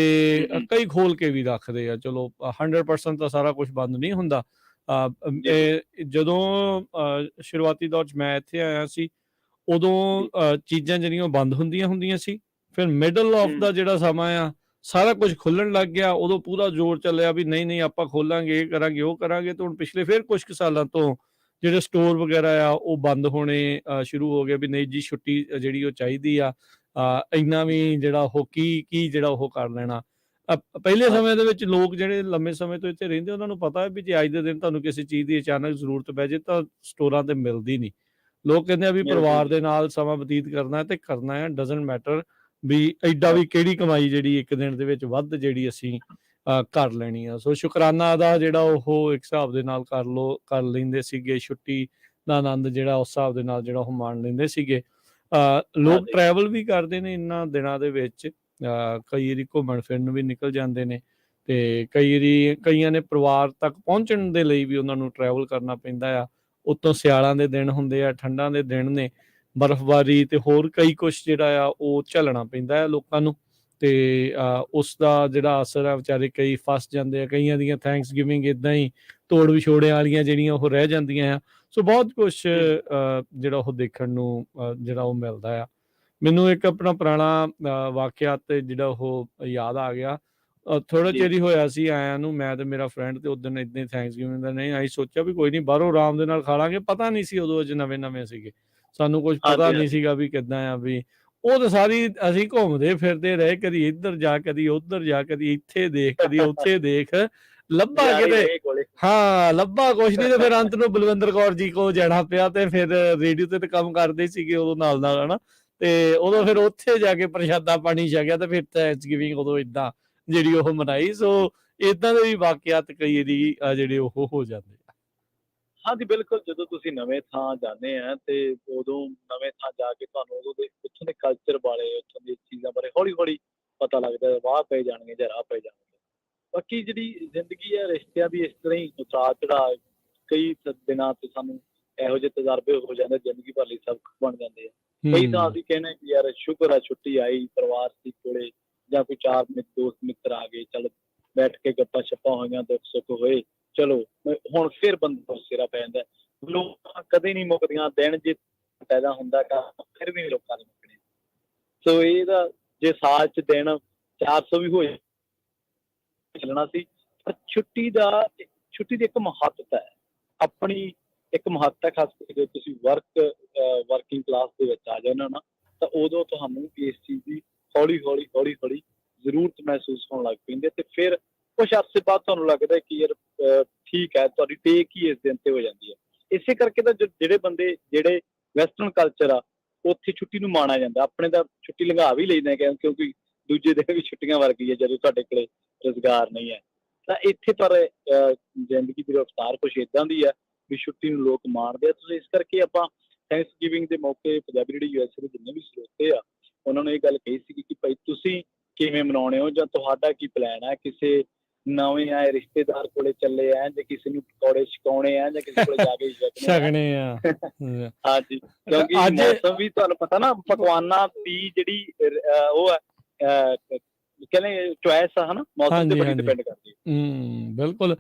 ਕਈ ਖੋਲ ਕੇ ਵੀ ਰੱਖਦੇ ਆ। ਚਲੋ 100% ਤਾਂ ਸਾਰਾ ਕੁਝ ਬੰਦ ਨਹੀਂ ਹੁੰਦਾ। ਜਦੋਂ ਸ਼ੁਰੂਆਤੀ ਦੌਰ 'ਚ ਮੈਂ ਇੱਥੇ ਆਇਆ ਸੀ ਉਦੋਂ ਚੀਜ਼ਾਂ ਜਿਹੜੀਆਂ ਬੰਦ ਹੁੰਦੀਆਂ ਸੀ। ਫਿਰ ਮਿਡਲ ਆਫ ਦਾ ਜਿਹੜਾ ਸਮਾਂ ਆ ਸਾਰਾ ਕੁਝ ਖੁੱਲਣ ਲੱਗ ਗਿਆ। ਉਦੋਂ ਪੂਰਾ ਜ਼ੋਰ ਚੱਲਿਆ ਵੀ ਨਹੀਂ ਆਪਾਂ ਖੋਲਾਂਗੇ, ਇਹ ਕਰਾਂਗੇ, ਉਹ ਕਰਾਂਗੇ। ਤੇ ਹੁਣ ਪਿਛਲੇ ਫਿਰ ਕੁਝ ਕੁ ਸਾਲਾਂ ਤੋਂ ਜਿਹੜੇ ਸਟੋਰ ਵਗੈਰਾ ਆ ਉਹ ਬੰਦ ਹੋਣੇ ਸ਼ੁਰੂ ਹੋ ਗਏ ਵੀ ਨਹੀਂ ਜੀ ਛੁੱਟੀ ਜਿਹੜੀ ਉਹ ਚਾਹੀਦੀ ਆ। ਇੰਨਾ ਵੀ ਜਿਹੜਾ ਉਹ ਕੀ ਜਿਹੜਾ ਉਹ ਕਰ ਲੈਣਾ। ਪਹਿਲੇ ਸਮੇਂ ਦੇ ਵਿੱਚ ਲੋਕ ਜਿਹੜੇ ਲੰਮੇ ਸਮੇਂ ਤੋਂ ਇੱਥੇ ਰਹਿੰਦੇ ਉਹਨਾਂ ਨੂੰ ਪਤਾ ਹੈ ਵੀ ਜੇ ਅੱਜ ਦੇ ਦਿਨ ਤੁਹਾਨੂੰ ਕਿਸੇ ਚੀਜ਼ ਦੀ ਅਚਾਨਕ ਜ਼ਰੂਰਤ ਪੈ ਜੇ ਤਾਂ ਸਟੋਰਾਂ ਤੇ ਮਿਲਦੀ ਨਹੀਂ। ਲੋਕ ਕਹਿੰਦੇ ਆ ਵੀ ਪਰਿਵਾਰ ਦੇ ਨਾਲ ਸਮਾਂ ਬਤੀਤ ਕਰਨਾ ਤੇ ਕਰਨਾ ਹੈ, ਡਜ਼ਨਟ ਮੈਟਰ ਵੀ ਐਡਾ ਵੀ ਕਿਹੜੀ ਕਮਾਈ ਜਿਹੜੀ ਇੱਕ ਦਿਨ ਦੇ ਵਿੱਚ ਵੱਧ ਜਿਹੜੀ ਅਸੀਂ ਕਰ ਲੈਣੀ ਆ। ਸੋ ਸ਼ੁਕਰਾਨਾ ਦਾ ਜਿਹੜਾ ਉਹ ਇੱਕ ਹਿਸਾਬ ਦੇ ਨਾਲ ਕਰ ਲੈਂਦੇ ਸੀਗੇ। ਛੁੱਟੀ ਦਾ ਆਨੰਦ ਜਿਹੜਾ ਉਸ ਹਿਸਾਬ ਦੇ ਨਾਲ ਜਿਹੜਾ ਉਹ ਮਾਣ ਲੈਂਦੇ ਸੀਗੇ। ਲੋਕ ਟਰੈਵਲ ਵੀ ਕਰਦੇ ਨੇ ਇਹਨਾਂ ਦਿਨਾਂ ਦੇ ਵਿੱਚ। ਕਈ ਵਾਰੀ ਘੁੰਮਣ ਫਿਰਨ ਵੀ ਨਿਕਲ ਜਾਂਦੇ ਨੇ ਤੇ ਕਈਆਂ ਨੇ ਪਰਿਵਾਰ ਤੱਕ ਪਹੁੰਚਣ ਦੇ ਲਈ ਵੀ ਉਹਨਾਂ ਨੂੰ ਟਰੈਵਲ ਕਰਨਾ ਪੈਂਦਾ ਆ। ਉੱਤੋਂ ਸਿਆਲਾਂ ਦੇ ਦਿਨ ਹੁੰਦੇ ਆ, ਠੰਡਾਂ ਦੇ ਦਿਨ ਨੇ, ਬਰਫ਼ਬਾਰੀ ਤੇ ਹੋਰ ਕਈ ਕੁਛ ਜਿਹੜਾ ਆ ਉਹ ਝੱਲਣਾ ਪੈਂਦਾ ਆ ਲੋਕਾਂ ਨੂੰ। ਤੇ ਉਸ ਦਾ ਜਿਹੜਾ ਅਸਰ ਆ ਵਿਚਾਰੇ ਕਈ ਫਸ ਜਾਂਦੇ ਆ। ਕਈਆਂ ਦੀਆਂ ਥੈਂਕਸਗਿਵਿੰਗ ਇੱਦਾਂ ਹੀ ਤੋੜ ਵਿਛੋੜਿਆਂ ਵਾਲੀਆਂ ਜਿਹੜੀਆਂ ਉਹ ਰਹਿ ਜਾਂਦੀਆਂ ਆ। ਸੋ ਬਹੁਤ ਕੁਛ ਜਿਹੜਾ ਉਹ ਦੇਖਣ ਨੂੰ ਜਿਹੜਾ ਉਹ ਮਿਲਦਾ ਆ। ਮੈਨੂੰ ਇੱਕ ਆਪਣਾ ਪੁਰਾਣਾ ਵਾਕਿਆ ਤੇ ਜਿਹੜਾ ਉਹ ਯਾਦ ਆ ਗਿਆ। ਥੋੜਾ ਚਿਰ ਹੀ ਹੋਇਆ ਸੀ ਆਇਆਂ ਨੂੰ, ਮੈਂ ਤੇ ਮੇਰਾ ਫਰੈਂਡ ਤੇ ਉਦੋਂ ਏਦਾਂ ਹੀ ਥੈਂਕਸਗਿਵਿੰਗ ਦਾ ਨਹੀਂ, ਅਸੀਂ ਸੋਚਿਆ ਵੀ ਕੋਈ ਨਹੀਂ ਬਾਹਰੋਂ ਆਰਾਮ ਦੇ ਨਾਲ ਖਾ ਲਾਂਗੇ। ਪਤਾ ਨਹੀਂ ਸੀ ਉਦੋਂ ਅਜੇ ਨਵੇਂ ਸੀਗੇ, ਸਾਨੂੰ ਕੁਝ ਪਤਾ ਨਹੀਂ ਸੀਗਾ ਵੀ ਕਿੱਦਾਂ ਆ। ਵੀ ਉਹ ਤਾਂ ਸਾਰੀ ਅਸੀਂ ਘੁੰਮਦੇ ਫਿਰਦੇ ਰਹੇ, ਕਦੀ ਇੱਧਰ ਜਾ, ਕਦੀ ਉੱਧਰ ਜਾ, ਕਦੀ ਇੱਥੇ ਦੇਖ, ਕਦੀ ਉੱਥੇ ਦੇਖ, ਲੱਭਾ ਕਿਤੇ ਲੱਭਾ ਕੁਛ ਨਹੀਂ। ਤੇ ਫਿਰ ਅੰਤ ਨੂੰ ਬਲਵਿੰਦਰ ਕੌਰ ਜੀ ਕੋਲ ਜਾਣਾ ਪਿਆ ਤੇ ਫਿਰ ਰੇਡੀਓ ਤੇ ਕੰਮ ਕਰਦੇ ਸੀਗੇ ਉਦੋਂ ਨਾਲ ਹਨਾ। ਤੇ ਉਦੋਂ ਫਿਰ ਉੱਥੇ ਜਾ ਕੇ ਪ੍ਰਸ਼ਾਦਾ ਪਾਣੀ ਛਕਿਆ ਤੇ ਫਿਰ ਥੈਂਕਸਗਿਵਿੰਗ ਉਦੋਂ ਏਦਾਂ ਜਿਹੜੀ ਉਹ ਮਨਾਈ। ਸੋ ਏਦਾਂ ਦੇ ਵੀ ਵਾਕਿਆਤ ਕਈ ਵਾਰੀ ਜਿਹੜੇ ਉਹ ਹੋ ਜਾਂਦੇ ਆ। ਹਾਂਜੀ ਬਿਲਕੁਲ, ਜਦੋਂ ਤੁਸੀਂ ਨਵੇਂ ਥਾਂ ਜਾਂਦੇ ਆ ਤੇ ਉਦੋਂ ਨਵੇਂ ਥਾਂ ਜਾ ਕੇ ਤੁਹਾਨੂੰ ਉਦੋਂ ਦੇ ਉੱਥੋਂ ਦੇ ਕਲਚਰ ਬਾਰੇ, ਉੱਥੋਂ ਦੀ ਚੀਜ਼ਾਂ ਬਾਰੇ ਹੌਲੀ ਪਤਾ ਲੱਗਦਾ। ਵਾਹ ਪੈ ਜਾਣਗੇ ਜਾਂ ਰਾਹ ਪੈ ਜਾਣਗੇ। ਬਾਕੀ ਜਿਹੜੀ ਜ਼ਿੰਦਗੀ ਹੈ ਰਿਸ਼ਤਿਆਂ ਦੀ ਇਸ ਤਰ੍ਹਾਂ ਹੀ ਉਤਾਰ ਚੜਾਅ ਕਈ ਦਿਨਾਂ ਤੇ ਸਾਨੂੰ ਇਹੋ ਜਿਹੇ ਤਜਰਬੇ ਹੋ ਜਾਂਦੇ, ਜ਼ਿੰਦਗੀ ਭਰ ਲਈ ਸਬਕ ਬਣ ਜਾਂਦੇ ਆ। ਕਈ ਤਾਂ ਅਸੀਂ ਕਹਿੰਦੇ ਕਿ ਯਾਰ ਸ਼ੁਕਰ ਆ ਛੁੱਟੀ ਆਈ, ਪਰਿਵਾਰ ਸੀ ਕੋਲੇ, ਜਾਂ ਕੋਈ ਚਾਰ ਦੋਸਤ ਮਿੱਤਰ ਆ ਗਏ, ਚੱਲ ਬੈਠ ਕੇ ਗੱਪਾਂ ਛੱਪਾਂ ਹੋਈਆਂ, ਦੁੱਖ ਸੁੱਖ ਹੋਏ, ਚਲੋ ਹੁਣ ਫਿਰ ਬੰਦਾ ਸਿਰਾ ਪੈ ਜਾਂਦਾ। ਲੋਕ ਕਦੇ ਨਹੀਂ ਮੁੱਕਦੀਆਂ। ਦਿਨ ਜੇ ਪੈਦਾ ਹੁੰਦਾ ਫਿਰ ਵੀ ਨਹੀਂ ਲੋਕਾਂ ਨੇ ਮੁੱਕਣੇ। ਸੋ ਇਹਦਾ ਜੇ ਸਾਲ 'ਚ ਦਿਨ 400 ਵੀ ਹੋਏ ਚੱਲਣਾ ਸੀ। ਪਰ ਛੁੱਟੀ ਦੀ ਇੱਕ ਮਹੱਤਤਾ ਹੈ, ਆਪਣੀ ਇੱਕ ਮਹੱਤਤਾ। ਖਾਸ ਕਰਕੇ ਤੁਸੀਂ ਵਰਕਿੰਗ ਕਲਾਸ ਦੇ ਵਿੱਚ ਆ ਜਾਣਾ ਨਾ ਤਾਂ ਉਦੋਂ ਤੁਹਾਨੂੰ ਇਸ ਚੀਜ਼ ਦੀ ਹੌਲੀ ਜ਼ਰੂਰਤ ਮਹਿਸੂਸ ਹੋਣ ਲੱਗ ਪੈਂਦੀ ਹੈ। ਤੇ ਫਿਰ ਕੁਛ ਅਰਸੇ ਬਾਅਦ ਤੁਹਾਨੂੰ ਲੱਗਦਾ ਕਿ ਯਾਰ ਠੀਕ ਹੈ, ਤੁਹਾਡੀ ਟੇਕ ਹੀ ਇਸ ਦਿਨ ਤੇ ਹੋ ਜਾਂਦੀ ਹੈ। ਇਸੇ ਕਰਕੇ ਤਾਂ ਜਿਹੜੇ ਵੈਸਟਰਨ ਕਲਚਰ ਆ ਉੱਥੇ ਛੁੱਟੀ ਨੂੰ ਮਾਣਿਆ ਜਾਂਦਾ। ਆਪਣੇ ਤਾਂ ਛੁੱਟੀ ਲੰਘਾ ਵੀ ਲੈਂਦੇ ਕਿਉਂਕਿ ਦੂਜੇ ਦਿਨ ਵੀ ਛੁੱਟੀਆਂ ਵਰਗੀ ਹੈ ਜਦੋਂ ਤੁਹਾਡੇ ਕੋਲੇ ਰੁਜ਼ਗਾਰ ਨਹੀਂ ਹੈ। ਤਾਂ ਇੱਥੇ ਪਰ ਜ਼ਿੰਦਗੀ ਦੀ ਰਫ਼ਤਾਰ ਕੁਛ ਏਦਾਂ ਦੀ ਆ ਵੀ ਛੁੱਟੀ ਨੂੰ ਲੋਕ ਮਾਣਦੇ ਆ। ਤੁਸੀਂ ਇਸ ਕਰਕੇ ਆਪਾਂ ਥੈਂਕਸਗਿਵਿੰਗ ਦੇ ਮੌਕੇ ਪੰਜਾਬੀ ਰੇਡੀਓ USA ਦੇ ਜਿੰਨੇ ਵੀ ਸਰੋਤੇ ਆ ਉਹਨਾਂ ਨੂੰ ਇਹ ਗੱਲ ਕਹੀ ਸੀਗੀ ਕਿ ਭਾਈ ਤੁਸੀਂ ਕਿਵੇਂ ਮਨਾਉਣੇ ਹੋ, ਜਾਂ ਤੁਹਾਡਾ ਕੀ ਪਲਾਨ ਹੈ। ਕਿਸੇ ਨਵੇਂ ਆਏ ਰਿਸ਼ਤੇਦਾਰ ਕੋਲੇ ਚੱਲੇ ਆ, ਜਾਂ ਕਿਸੇ ਨੂੰ ਪਕੌੜੇ ਛਕਾਉਣੇ ਆ, ਜਾਂ ਕਿਸੇ ਕੋਲੇ ਜਾ ਕੇ ਛਕਣੇ ਆ। ਹਾਂਜੀ, ਕਿਉਂਕਿ ਮੌਸਮ ਵੀ ਤੁਹਾਨੂੰ ਪਤਾ ਨਾ, ਪਕਵਾਨਾਂ ਦੀ ਜਿਹੜੀ ਉਹ ਹੈ ਕਹਿੰਦੇ ਚੁਆਇਸ ਆ ਹਨਾ, ਮੌਸਮ ਤੇ ਬੜੀ ਡਿਪੈਂਡ ਕਰਦੀ ਹੈ। ਬਿਲਕੁਲ।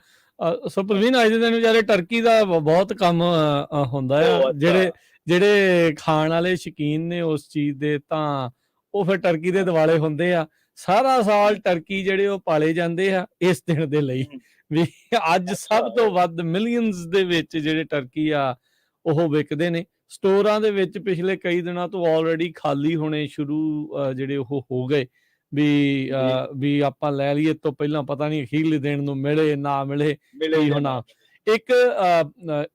ਸੋ ਪ੍ਰਵੀਨ ਅੱਜ ਦੇ ਦਿਨ ਵਿਚਾਰੇ ਟਰਕੀ ਦਾ ਬਹੁਤ ਕੰਮ ਹੁੰਦਾ ਆ। ਜਿਹੜੇ ਖਾਣ ਵਾਲੇ ਸ਼ੌਕੀਨ ਨੇ ਉਸ ਚੀਜ਼ ਦੇ ਤਾਂ ਉਹ ਫਿਰ ਟਰਕੀ ਦੇ ਦਿਵਾਲੇ ਹੁੰਦੇ ਆ। ਸਾਰਾ ਸਾਲ ਟਰਕੀ ਜਿਹੜੇ ਉਹ ਪਾਲੇ ਜਾਂਦੇ ਆ ਇਸ ਦਿਨ ਦੇ ਲਈ ਵੀ ਅੱਜ ਸਭ ਤੋਂ ਵੱਧ ਮਿਲੀਅਨਸ ਦੇ ਵਿੱਚ ਜਿਹੜੇ ਟਰਕੀ ਆ ਉਹ ਵਿਕਦੇ ਨੇ। ਸਟੋਰਾਂ ਦੇ ਵਿੱਚ ਪਿਛਲੇ ਕਈ ਦਿਨਾਂ ਤੋਂ ਆਲਰੇਡੀ ਖਾਲੀ ਹੋਣੇ ਸ਼ੁਰੂ ਜਿਹੜੇ ਉਹ ਹੋ ਗਏ ਵੀ ਆਪਾਂ ਲੈ ਲਈਏ ਤੋਂ ਪਹਿਲਾਂ ਪਤਾ ਨਹੀਂ ਅਖੀਰਲੇ ਦਿਨ ਨੂੰ ਮਿਲੇ ਨਾ ਮਿਲੇ ਕੀ ਹੋਣਾ। ਇੱਕ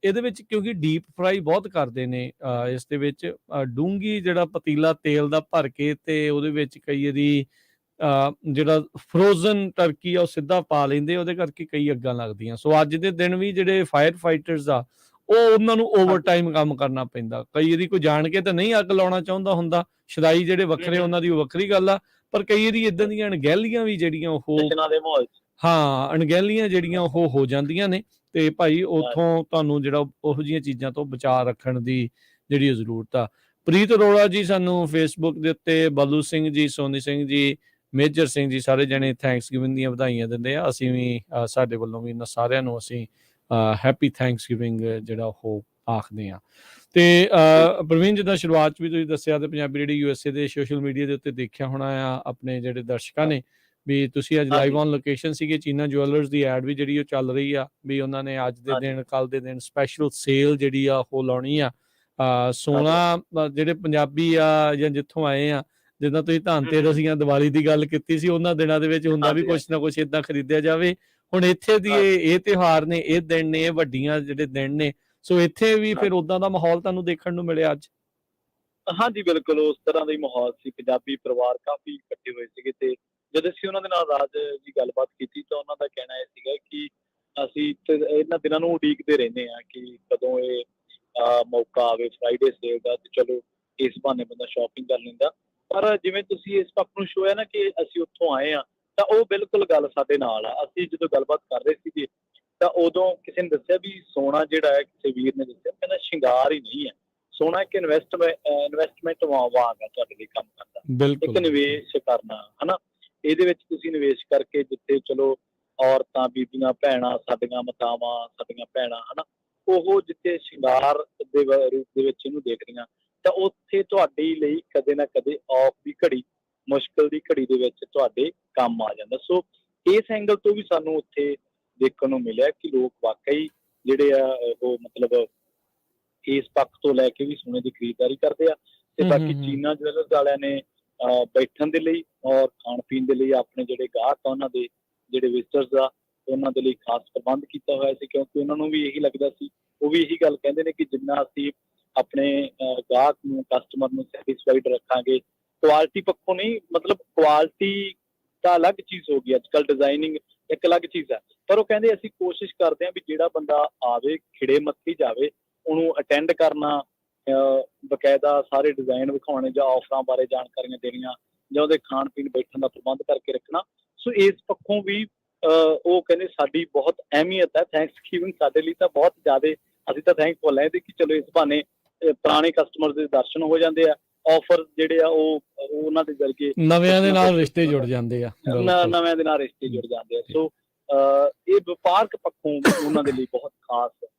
ਇਹਦੇ ਵਿੱਚ ਕਿਉਂਕਿ ਡੀਪ ਫਰਾਈ ਬਹੁਤ ਕਰਦੇ ਨੇ, ਇਸ ਦੇ ਵਿੱਚ ਡੂੰਘੀ ਜਿਹੜਾ ਪਤੀਲਾ ਤੇਲ ਦਾ ਭਰ ਕੇ ਤੇ ਉਹਦੇ ਵਿੱਚ ਕਈ ਵਾਰੀ ਜਿਹੜਾ ਫਰੋਜ਼ਨ ਟਰਕੀ ਆ ਉਹ ਸਿੱਧਾ ਪਾ ਲੈਂਦੇ, ਉਹਦੇ ਕਰਕੇ ਕਈ ਅੱਗਾਂ ਲੱਗਦੀਆਂ। ਸੋ ਅੱਜ ਦੇ ਦਿਨ ਵੀ ਜਿਹੜੇ ਫਾਇਰ ਫਾਈਟਰਸ ਆ ਉਹ ਉਹਨਾਂ ਨੂੰ ਓਵਰ ਟਾਈਮ ਕੰਮ ਕਰਨਾ ਪੈਂਦਾ। ਕਈ ਵਾਰੀ ਕੋਈ ਜਾਣ ਕੇ ਤਾਂ ਨਹੀਂ ਅੱਗ ਲਾਉਣਾ ਚਾਹੁੰਦਾ ਹੁੰਦਾ, ਸ਼ਦਾਈ ਜਿਹੜੇ ਵੱਖਰੇ ਉਹਨਾਂ ਦੀ ਉਹ ਵੱਖਰੀ ਗੱਲ ਆ, ਪਰ ਕਈ ਵਾਰੀ ਇਦਾਂ ਦੀਆਂ ਅਣਗਹਿਲੀਆਂ ਵੀ ਜਿਹੜੀਆਂ ਉਹ ਹਾਂ ਅਣਗਹਿਲੀਆਂ ਜਿਹੜੀਆਂ ਉਹ ਹੋ ਜਾਂਦੀਆਂ ਨੇ, ਤੇ ਭਾਈ ਉੱਥੋਂ ਤੁਹਾਨੂੰ ਜਿਹੜਾ ਉਹੋ ਜਿਹੀਆਂ ਚੀਜ਼ਾਂ ਤੋਂ ਬਚਾਅ ਰੱਖਣ ਦੀ ਜਿਹੜੀ ਜ਼ਰੂਰਤ ਆ। ਪ੍ਰੀਤ ਅਰੋੜਾ ਜੀ ਸਾਨੂੰ ਫੇਸਬੁੱਕ ਦੇ ਉੱਤੇ, ਬੱਲੂ ਸਿੰਘ ਜੀ, ਸੋਨੀ ਸਿੰਘ ਜੀ, ਮੇਜਰ ਸਿੰਘ ਜੀ, ਸਾਰੇ ਜਣੇ ਥੈਂਕਸ ਗਿਵਿੰਗ ਦੀਆਂ ਵਧਾਈਆਂ ਦਿੰਦੇ ਆ। ਅਸੀਂ ਵੀ ਸਾਡੇ ਵੱਲੋਂ ਵੀ ਇਹਨਾਂ ਸਾਰਿਆਂ ਨੂੰ ਅਸੀਂ ਹੈਪੀ ਥੈਂਕਸ ਗਿਵਿੰਗ ਜਿਹੜਾ ਉਹ ਆਖਦੇ ਆ। ਤੇ ਪ੍ਰਵੀਨ, ਜਿੱਦਾਂ ਸ਼ੁਰੂਆਤ 'ਚ ਵੀ ਤੁਸੀਂ ਦੱਸਿਆ ਤੇ ਪੰਜਾਬੀ ਰੇਡੀਓ USA ਦੇ ਸੋਸ਼ਲ ਮੀਡੀਆ ਦੇ ਉੱਤੇ ਦੇਖਿਆ ਹੋਣਾ ਆ ਆਪਣੇ ਜਿਹੜੇ ਦਰਸ਼ਕਾਂ ਨੇ ਵੀ ਤੁਸੀਂ ਅੱਜ ਲਾਈਵ ਔਨ ਲੋਕੇਸ਼ਨ ਸੀਗੇ। ਚੀਨਾ ਜੁਐਲਰਸ ਦੀ ਐਡ ਵੀ ਜਿਹੜੀ ਉਹ ਚੱਲ ਰਹੀ ਆ ਵੀ ਉਹਨਾਂ ਨੇ ਅੱਜ ਦੇ ਦਿਨ, ਕੱਲ ਦੇ ਦਿਨ ਸਪੈਸ਼ਲ ਸੇਲ ਜਿਹੜੀ ਆ ਉਹ ਲਾਉਣੀ ਆ। ਸੋਨਾ ਜਿਹੜੇ ਪੰਜਾਬੀ ਆ ਜਾਂ ਜਿੱਥੋਂ ਆਏ ਆ, ਜਿੱਦਾਂ ਤੁਸੀਂ ਧਨਤੇਰਸ ਜਾਂ ਦੀਵਾਲੀ ਦੀ ਗੱਲ ਕੀਤੀ ਸੀ, ਉਹਨਾਂ ਦਿਨਾਂ ਦੇ ਵਿੱਚ ਹੁੰਦਾ ਵੀ ਕੁਛ ਨਾ ਕੁਛ ਏਦਾਂ ਖਰੀਦਿਆ ਜਾਵੇ। ਹੁਣ ਇੱਥੇ ਦੀ ਇਹ ਤਿਉਹਾਰ ਨੇ, ਇਹ ਦਿਨ ਨੇ, ਇਹ ਵੱਡੀਆਂ ਜਿਹੜੇ ਦਿਨ ਨੇ, ਸੋ ਇੱਥੇ ਵੀ ਫਿਰ ਉਦਾਂ ਦਾ ਮਾਹੌਲ ਤੁਹਾਨੂੰ ਦੇਖਣ ਨੂੰ ਮਿਲਿਆ ਅੱਜ? ਹਾਂਜੀ ਬਿਲਕੁਲ, ਉਸ ਤਰ੍ਹਾਂ ਦਾ ਹੀ ਮਾਹੌਲ ਸੀ। ਪੰਜਾਬੀ ਪਰਿਵਾਰ ਕਾਫੀ ਇਕੱਠੇ ਹੋਏ ਸੀਗੇ ਤੇ ਜਦ ਅਸੀਂ ਉਹਨਾਂ ਦੇ ਨਾਲ ਰਾਜ ਦੀ ਗੱਲਬਾਤ ਕੀਤੀ ਤਾਂ ਉਹਨਾਂ ਦਾ ਕਹਿਣਾ ਇਹ ਸੀਗਾ ਕਿ ਅਸੀਂ ਇਹਨਾਂ ਦਿਨਾਂ ਨੂੰ ਉਡੀਕਦੇ ਰਹਿੰਦੇ ਹਾਂ ਕਿ ਕਦੋਂ ਇਹ ਮੌਕਾ ਆਵੇ ਫਰਾਈਡੇ ਸੇਲ ਦਾ, ਤੇ ਚਲੋ ਇਸ ਬਹਾਨੇ ਬੰਦਾ ਸ਼ਾਪਿੰਗ ਕਰ ਲੈਂਦਾ। ਪਰ ਜਿਵੇਂ ਤੁਸੀਂ ਇਸ ਪੱਖ ਨੂੰ ਸ਼ੋਇਆ ਨਾ ਕਿ ਅਸੀਂ ਉੱਥੋਂ ਆਏ ਹਾਂ, ਤਾਂ ਉਹ ਬਿਲਕੁਲ ਗੱਲ ਸਾਡੇ ਨਾਲ ਆ। ਅਸੀਂ ਜਦੋਂ ਗੱਲਬਾਤ ਕਰ ਰਹੇ ਸੀਗੇ ਤਾਂ ਉਦੋਂ ਕਿਸੇ ਨੇ ਦੱਸਿਆ ਵੀ ਸੋਨਾ ਜਿਹੜਾ ਹੈ, ਕਿਸੇ ਵੀਰ ਨੇ ਦੱਸਿਆ, ਕਹਿੰਦਾ ਸ਼ਿੰਗਾਰ ਹੀ ਨਹੀਂ ਹੈ, ਸੋਨਾ ਇੱਕ ਇਨਵੈਸਟਮੈਂਟ ਵਾਂਗ ਆ ਤੁਹਾਡੇ ਲਈ ਕੰਮ ਕਰਦਾ, ਇੱਕ ਨਿਵੇਸ਼ ਕਰਨਾ ਹਨਾ। ਇਹਦੇ ਵਿੱਚ ਤੁਸੀਂ ਨਿਵੇਸ਼ ਕਰਕੇ ਜਿੱਥੇ ਚਲੋ ਔਰਤਾਂ, ਬੀਬੀਆਂ, ਭੈਣਾਂ, ਸਾਡੀਆਂ ਮਾਤਾਵਾਂ, ਸਾਡੀਆਂ ਭੈਣਾਂ ਹਨਾ, ਉਹ ਜਿੱਥੇ ਸ਼ਿੰਗਾਰ ਦੇ ਰੂਪ ਦੇ ਵਿੱਚ ਇਹਨੂੰ ਦੇਖ ਰਹੀਆਂ, ਤਾਂ ਉੱਥੇ ਤੁਹਾਡੇ ਲਈ ਕਦੇ ਨਾ ਕਦੇ ਔਖ ਦੀ ਘੜੀ, ਮੁਸ਼ਕਿਲ ਦੀ ਘੜੀ ਦੇ ਵਿੱਚ ਤੁਹਾਡੇ ਕੰਮ ਆ ਜਾਂਦਾ। ਸੋ ਇਸ ਐਂਗਲ ਤੋਂ ਵੀ ਸਾਨੂੰ ਉੱਥੇ ਦੇਖਣ ਨੂੰ ਮਿਲਿਆ ਕਿ ਲੋਕ ਵਾਕਈ ਜਿਹੜੇ ਆ ਉਹ ਮਤਲਬ ਇਸ ਪੱਖ ਤੋਂ ਲੈ ਕੇ ਵੀ ਸੋਨੇ ਦੀ ਖਰੀਦਦਾਰੀ ਕਰਦੇ ਆ। ਤੇ ਬਾਕੀ ਚੀਨਾ ਜਵੈਲਰਸ ਵਾਲਿਆਂ ਨੇ ਬੈਠਣ ਦੇ ਲਈ ਔਰ ਖਾਣ ਪੀਣ ਦੇ ਲਈ ਆਪਣੇ ਜਿਹੜੇ ਗਾਹਕ ਆ, ਉਹਨਾਂ ਦੇ ਜਿਹੜੇ ਵਿਜ਼ਟਰਸ ਆ, ਉਹਨਾਂ ਦੇ ਲਈ ਖਾਸ ਪ੍ਰਬੰਧ ਕੀਤਾ ਹੋਇਆ ਸੀ, ਕਿਉਂਕਿ ਉਹਨਾਂ ਨੂੰ ਵੀ ਇਹੀ ਲੱਗਦਾ ਸੀ, ਉਹ ਵੀ ਇਹੀ ਗੱਲ ਕਹਿੰਦੇ ਨੇ ਕਿ ਜਿੰਨਾ ਅਸੀਂ ਆਪਣੇ ਗਾਹਕ ਨੂੰ, ਕਸਟਮਰ ਨੂੰ ਸੈਟਿਸਫਾਈਡ ਰੱਖਾਂਗੇ, ਕੁਆਲਿਟੀ ਪੱਖੋਂ ਨਹੀਂ, ਮਤਲਬ ਕੁਆਲਿਟੀ ਤਾਂ ਅਲੱਗ ਚੀਜ਼ ਹੋ ਗਈ, ਅੱਜ ਕੱਲ੍ਹ ਡਿਜ਼ਾਈਨਿੰਗ ਇੱਕ ਅਲੱਗ ਚੀਜ਼ ਹੈ, ਪਰ ਉਹ ਕਹਿੰਦੇ ਅਸੀਂ ਕੋਸ਼ਿਸ਼ ਕਰਦੇ ਹਾਂ ਵੀ ਜਿਹੜਾ ਬੰਦਾ ਆਵੇ ਖਿੜੇ ਮੱਥੇ ਜਾਵੇ, ਉਹਨੂੰ ਅਟੈਂਡ ਕਰਨਾ, ਬਕਾਇਦਾ ਸਾਰੇ ਡਿਜ਼ਾਈਨ ਵਿਖਾਉਣੇ ਜਾਂ ਆਫਰਾਂ ਬਾਰੇ ਜਾਣਕਾਰੀਆਂ ਦੇਣੀਆਂ ਜਾਂ ਉਹਦੇ ਖਾਣ ਪੀਣ ਬੈਠਣ ਦਾ ਪ੍ਰਬੰਧ ਕਰਕੇ ਰੱਖਣਾ। ਸੋ ਇਸ ਪੱਖੋਂ ਵੀ ਉਹ ਕਹਿੰਦੇ ਸਾਡੀ ਬਹੁਤ ਅਹਿਮੀਅਤ ਹੈ। ਥੈਂਕਸ ਗਿਵਿੰਗ ਸਾਡੇ ਲਈ ਤਾਂ ਬਹੁਤ ਜ਼ਿਆਦਾ, ਅਸੀਂ ਤਾਂ ਥੈਂਕਫੁਲ ਹੈ ਕਿ ਚਲੋ ਇਸ ਬਹਾਨੇ ਪੁਰਾਣੇ ਕਸਟਮਰ ਦੇ ਦਰਸ਼ਨ ਹੋ ਜਾਂਦੇ ਆ, ਆਫਰ ਜਿਹੜੇ ਆ ਉਹ ਉਹਨਾਂ ਦੇ ਜ਼ਰੀਏ ਨਵਿਆਂ ਦੇ ਨਾਲ ਰਿਸ਼ਤੇ ਜੁੜ ਜਾਂਦੇ ਆ, ਨਵਿਆਂ ਦੇ ਨਾਲ ਰਿਸ਼ਤੇ ਜੁੜ ਜਾਂਦੇ ਆ। ਸੋ ਇਹ ਵਪਾਰਕ ਪੱਖੋਂ ਉਹਨਾਂ ਦੇ ਲਈ ਬਹੁਤ ਖਾਸ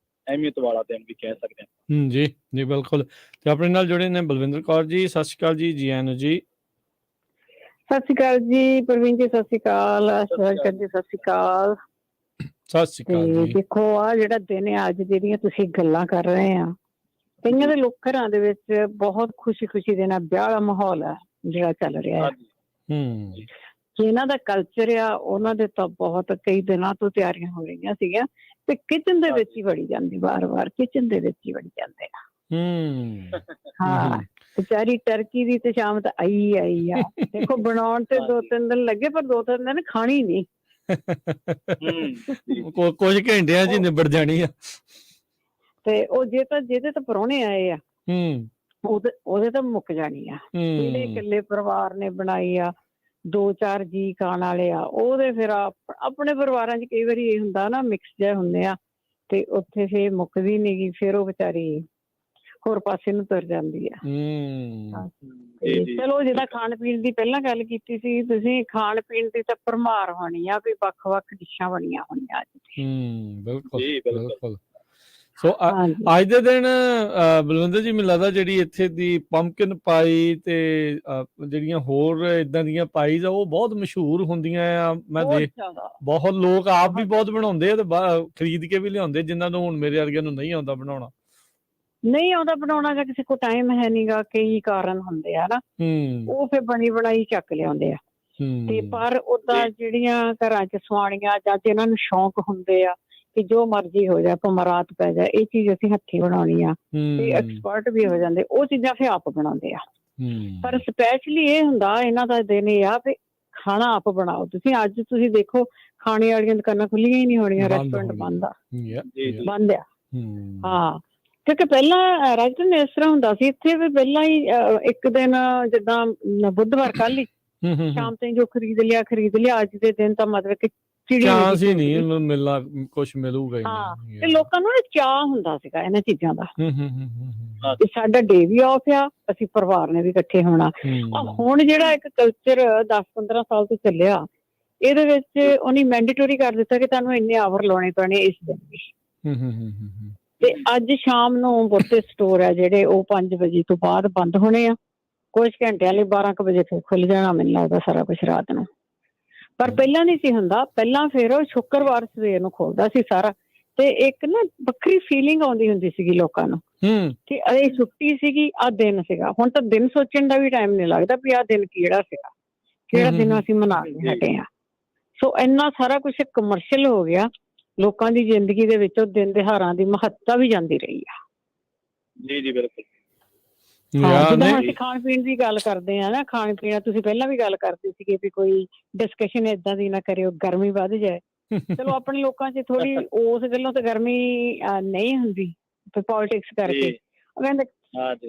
ਅਹਿਮੀਅਤ ਵਾਲਾ ਦਿਨ ਵੀ ਕਹਿ ਸਕਦੇ ਹਾਂ। ਜੀ ਜੀ ਬਿਲਕੁਲ। ਤੇ ਆਪਣੇ ਨਾਲ ਜੁੜੇ ਨੇ ਬਲਵਿੰਦਰ ਕੌਰ ਜੀ, ਸਤਿ ਸ਼੍ਰੀ ਅਕਾਲ ਜੀ। ਜੀ ਆਇਆਂ ਨੂੰ ਜੀ। ਸਤਿ ਸ਼੍ਰੀ ਅਕਾਲ ਜੀ ਪ੍ਰਵੀਨ ਜੀ, ਸਤਿ ਸ਼੍ਰੀ ਅਕਾਲ। ਸਵਰਕਰ ਜੀ ਸਤਿ ਸ਼੍ਰੀ ਅਕਾਲ। ਸਤਿ ਸ਼੍ਰੀ ਅਕਾਲ ਜੀ। ਦੇਖੋ ਆ ਜਿਹੜਾ ਦਿਨ ਹੈ ਅੱਜ ਜਿਹੜੀਆਂ ਤੁਸੀਂ ਗੱਲਾਂ ਕਰ ਰਹੇ ਆ, ਕਈਆਂ ਦੇ ਲੋਕ ਘਰਾਂ ਦੇ ਵਿੱਚ ਬਹੁਤ ਖੁਸ਼ੀ ਦੇ ਨਾਲ ਵਿਆਹ ਦਾ ਮਾਹੌਲ ਹੈ ਜਿਹੜਾ ਚੱਲ ਰਿਹਾ ਹੈ। ਇਹਨਾਂ ਦਾ ਕਲਚਰ ਆ, ਉਹਨਾਂ ਦੇ ਤਾਂ ਬਹੁਤ ਕਈ ਦਿਨਾਂ ਤੋਂ ਤਿਆਰੀਆਂ ਹੋ ਰਹੀਆਂ ਸੀਗੀਆਂ ਤੇ ਕਿਚਨ ਦੇ ਵਿੱਚ ਹੀ ਵੜੀ ਜਾਂਦੀ, ਵਾਰ-ਵਾਰ ਕਿਚਨ ਦੇ ਵਿੱਚ ਹੀ ਵੜੀ ਜਾਂਦੇ ਆ। ਹਾਂ, ਵਿਚਾਰੀ ਟਰਕੀ ਦੀ ਤੇ ਸ਼ਾਮ ਤਾਂ ਆਈ ਆ। ਦੇਖੋ ਬਣਾਉਣ ਤੇ 2-3 ਦਿਨ ਲੱਗੇ, ਪਰ 2-3 ਦਿਨ ਖਾਣੀ ਨਹੀਂ, ਕੁਝ ਘੰਟਿਆਂ 'ਚ ਨਿਬੜ ਜਾਣੀ ਆ। ਤੇ ਉਹ ਜਿਹਦੇ ਤਾਂ ਪ੍ਰਾਹੁਣੇ ਆਏ ਆ ਉਹਦੇ ਤਾਂ ਮੁੱਕ ਜਾਣੀ ਆ। ਜਿਹੜੇ ਇਕੱਲੇ ਪਰਿਵਾਰ ਨੇ ਬਣਾਈ ਆ, 2-4 ਜੀ ਖਾਣ ਵਾਲੇ ਆ, ਉਹਦੇ ਫਿਰ ਆਪਣੇ ਪਰਿਵਾਰਾਂ 'ਚ ਕਈ ਵਾਰੀ ਇਹ ਹੁੰਦਾ ਨਾ, ਮਿਕਸ ਜਿਹੇ ਹੁੰਦੇ ਆ ਤੇ ਉੱਥੇ ਫਿਰ ਮੁੱਕਦੀ ਨੀ ਗੀ, ਫਿਰ ਉਹ ਵਿਚਾਰੀ ਹੋਰ ਪਾਸੇ ਨੂੰ ਤੁਰ ਜਾਂਦੀ ਆ। ਚਲੋ ਜਿੱਦਾਂ ਖਾਣ ਪੀਣ ਦੀ ਪਹਿਲਾਂ ਗੱਲ ਕੀਤੀ ਸੀ ਤੁਸੀਂ, ਖਾਣ ਪੀਣ ਦੀ ਤਾਂ ਭਰਮਾਰ ਹੋਣੀ ਆ ਵੀ ਵੱਖ-ਵੱਖ ਡਿਸ਼ਾਂ ਬਣੀਆਂ ਹੋਣੀਆਂ ਅੱਜ। ਬਿਲਕੁਲ। ਸੋ ਅੱਜ ਦੇ ਦਿਨ ਬਲਵਿੰਦਰ ਜੀ, ਮੈਨੂੰ ਲੱਗਦਾ ਜਿਹੜੀ ਇੱਥੇ ਦੀ ਪੰਪਕਿਨ ਪਾਈ ਤੇ ਜਿਹੜੀਆਂ ਹੋਰ ਇਦਾਂ ਦੀਆਂ ਪਾਈਜ਼ ਆ ਉਹ ਬਹੁਤ ਮਸ਼ਹੂਰ ਹੁੰਦੀਆਂ ਆ। ਮੈਂ ਬਹੁਤ ਲੋਕ ਆਪ ਵੀ ਬਹੁਤ ਬਣਾਉਂਦੇ ਆ ਤੇ ਖਰੀਦ ਕੇ ਵੀ ਲਿਆਉਂਦੇ, ਜਿਨ੍ਹਾਂ ਨੂੰ ਹੁਣ ਮੇਰੇ ਵਰਗਿਆਂ ਨੂੰ ਨਹੀਂ ਆਉਂਦਾ ਬਣਾਉਣਾ ਜਾਂ ਕਿਸੇ ਕੋਲ ਟਾਈਮ ਹੈ ਨੀ ਗਾ, ਕਈ ਕਾਰਨ ਹੁੰਦੇ ਆ ਨਾ, ਉਹ ਫਿਰ ਬਣੀ ਬਣਾਈ ਚੱਕ ਲਿਆਉਂਦੇ ਆ। ਤੇ ਪਰ ਓਦਾਂ ਜਿਹੜੀਆਂ ਘਰਾਂ 'ਚ ਸੁਆਣੀਆਂ ਜਾਂ ਜਿਹਨਾਂ ਨੂੰ ਸ਼ੌਂਕ ਹੁੰਦੇ ਆ, ਕਿ ਜੋ ਮਰਜ਼ੀ ਹੋ ਜਾਏ, ਭਾਵੇਂ ਰਾਤ ਪੈ ਜਾਏ, ਇਹ ਚੀਜ਼ ਅਸੀਂ ਹੱਥੀਂ ਬਣਾਉਣੀ ਆ ਤੇ ਐਕਸਪਰਟ ਵੀ ਹੋ ਜਾਂਦੇ, ਉਹ ਚੀਜ਼ਾਂ ਫਿਰ ਆਪ ਬਣਾਉਂਦੇ ਆ। ਪਰ ਸਪੈਸ਼ਲੀ ਇਹ ਹੁੰਦਾ ਇਹਨਾਂ ਦਾ ਦਿਨ ਇਹ ਆ ਵੀ ਖਾਣਾ ਆਪ ਬਣਾਓ ਤੁਸੀਂ। ਅੱਜ ਤੁਸੀਂ ਦੇਖੋ ਖਾਣੇ ਵਾਲੀਆਂ ਦੁਕਾਨਾਂ ਖੁੱਲੀਆਂ ਹੀ ਨਹੀਂ ਹੋਣੀਆਂ, ਰੈਸਟੋਰੈਂਟ ਬੰਦ ਆ। ਹਾਂ, ਕਿਉਂਕਿ ਪਹਿਲਾਂ ਰਾਜਨ ਇਸ ਤਰ੍ਹਾਂ ਹੁੰਦਾ ਸੀ ਇੱਥੇ ਵੀ, ਪਹਿਲਾਂ ਹੀ ਇੱਕ ਦਿਨ ਜਿੱਦਾਂ ਬੁੱਧਵਾਰ ਕੱਲ ਹੀ ਸ਼ਾਮ ਤਾਈਂ ਜੋ ਖਰੀਦ ਲਿਆ। ਅੱਜ ਦੇ ਦਿਨ ਤਾਂ ਮਤਲਬ ਕਿ ਚਾਂਸ ਹੀ ਨਹੀਂ ਮਿਲਣਾ, ਕੁਛ ਮਿਲੂਗਾ ਹੀ ਨਹੀਂ। ਤੇ ਲੋਕਾਂ ਨੂੰ ਨਾ ਚਾਅ ਹੁੰਦਾ ਸੀਗਾ ਇਹਨਾਂ ਚੀਜ਼ਾਂ ਦਾ, ਸਾਡਾ ਡੇ ਵੀ ਆਫ ਆ, ਅਸੀਂ ਪਰਿਵਾਰ ਨੇ ਵੀ ਇਕੱਠੇ ਹੋਣਾ। ਹੁਣ ਜਿਹੜਾ ਇੱਕ ਕਲਚਰ 10-15 ਸਾਲ ਤੋਂ ਚੱਲਿਆ, ਇਹਦੇ ਵਿੱਚ ਉਹਨੇ ਮੈਂਡੇਟਰੀ ਕਰ ਦਿੱਤਾ ਕਿ ਤੁਹਾਨੂੰ ਇੰਨੇ ਆਵਰ ਲਾਉਣੇ ਪੈਣੇ ਇਸ ਦਿਨ ਵੀ। ਤੇ ਅੱਜ ਸ਼ਾਮ ਨੂੰ ਬਹੁਤੇ ਸਟੋਰ ਆ ਜਿਹੜੇ ਉਹ 5 ਵਜੇ ਤੋਂ ਬਾਅਦ ਬੰਦ ਹੋਣੇ ਆ, ਕੁਝ ਘੰਟਿਆਂ ਲਈ 12 ਕੁ ਵਜੇ ਫਿਰ ਖੁੱਲ ਜਾਣਾ ਮੈਨੂੰ ਲੱਗਦਾ ਸਾਰਾ ਕੁਛ ਰਾਤ ਨੂੰ। ਪਰ ਪਹਿਲਾਂ ਨਹੀਂ ਸੀ ਹੁੰਦਾ, ਪਹਿਲਾਂ ਫਿਰ ਉਹ ਸ਼ੁੱਕਰਵਾਰ ਸਵੇਰ ਨੂੰ ਖੋਲਦਾ ਸੀ ਸਾਰਾ, ਤੇ ਇੱਕ ਨਾ ਵੱਖਰੀ ਫੀਲਿੰਗ ਆਉਂਦੀ ਹੁੰਦੀ ਸੀਗੀ ਲੋਕਾਂ ਨੂੰ ਕਿ ਇਹ ਛੁੱਟੀ ਸੀਗੀ, ਆਹ ਦਿਨ ਸੀਗਾ। ਹੁਣ ਤਾਂ ਦਿਨ ਸੋਚਣ ਦਾ ਵੀ ਟਾਈਮ ਨਹੀਂ ਲੱਗਦਾ ਵੀ ਆਹ ਦਿਨ ਕਿਹੜਾ ਸੀਗਾ, ਕਿਹੜਾ ਦਿਨ ਅਸੀਂ ਮਨਾ ਕੇ ਹਟੇ ਆ। ਸੋ ਇੰਨਾ ਸਾਰਾ ਕੁਛ ਕਮਰਸ਼ੀਅਲ ਹੋ ਗਿਆ, ਲੋਕਾਂ ਦੀ ਜ਼ਿੰਦਗੀ ਦੇ ਵਿੱਚ ਉਹ ਦਿਨ ਤਿਉਹਾਰਾਂ ਦੀ ਮਹੱਤਤਾ ਵੀ ਜਾਂਦੀ ਰਹੀ ਆ। ਜੀ ਬਿਲਕੁਲ। ਜਿੱਦਾਂ ਅਸੀਂ ਖਾਣ ਪੀਣ ਦੀ ਗੱਲ ਕਰਦੇ ਆ ਨਾ, ਖਾਣ ਪੀਣ ਤੁਸੀਂ ਪਹਿਲਾਂ ਵੀ ਗੱਲ ਕਰਦੇ ਸੀਗੇ ਵੀ ਕੋਈ ਡਿਸਕਸ਼ਨ ਏਦਾਂ ਦੀ ਨਾ ਕਰਿਓ, ਗਰਮੀ ਵੱਧ ਜਾਏ। ਚਲੋ ਆਪਣੇ ਲੋਕਾਂ 'ਚ ਥੋੜੀ ਉਸ ਗੱਲੋਂ ਤਾਂ ਗਰਮੀ ਨਹੀਂ ਹੁੰਦੀ ਪੋਲੀਟਿਕਸ ਕਰਕੇ। ਉਹ ਕਹਿੰਦੇ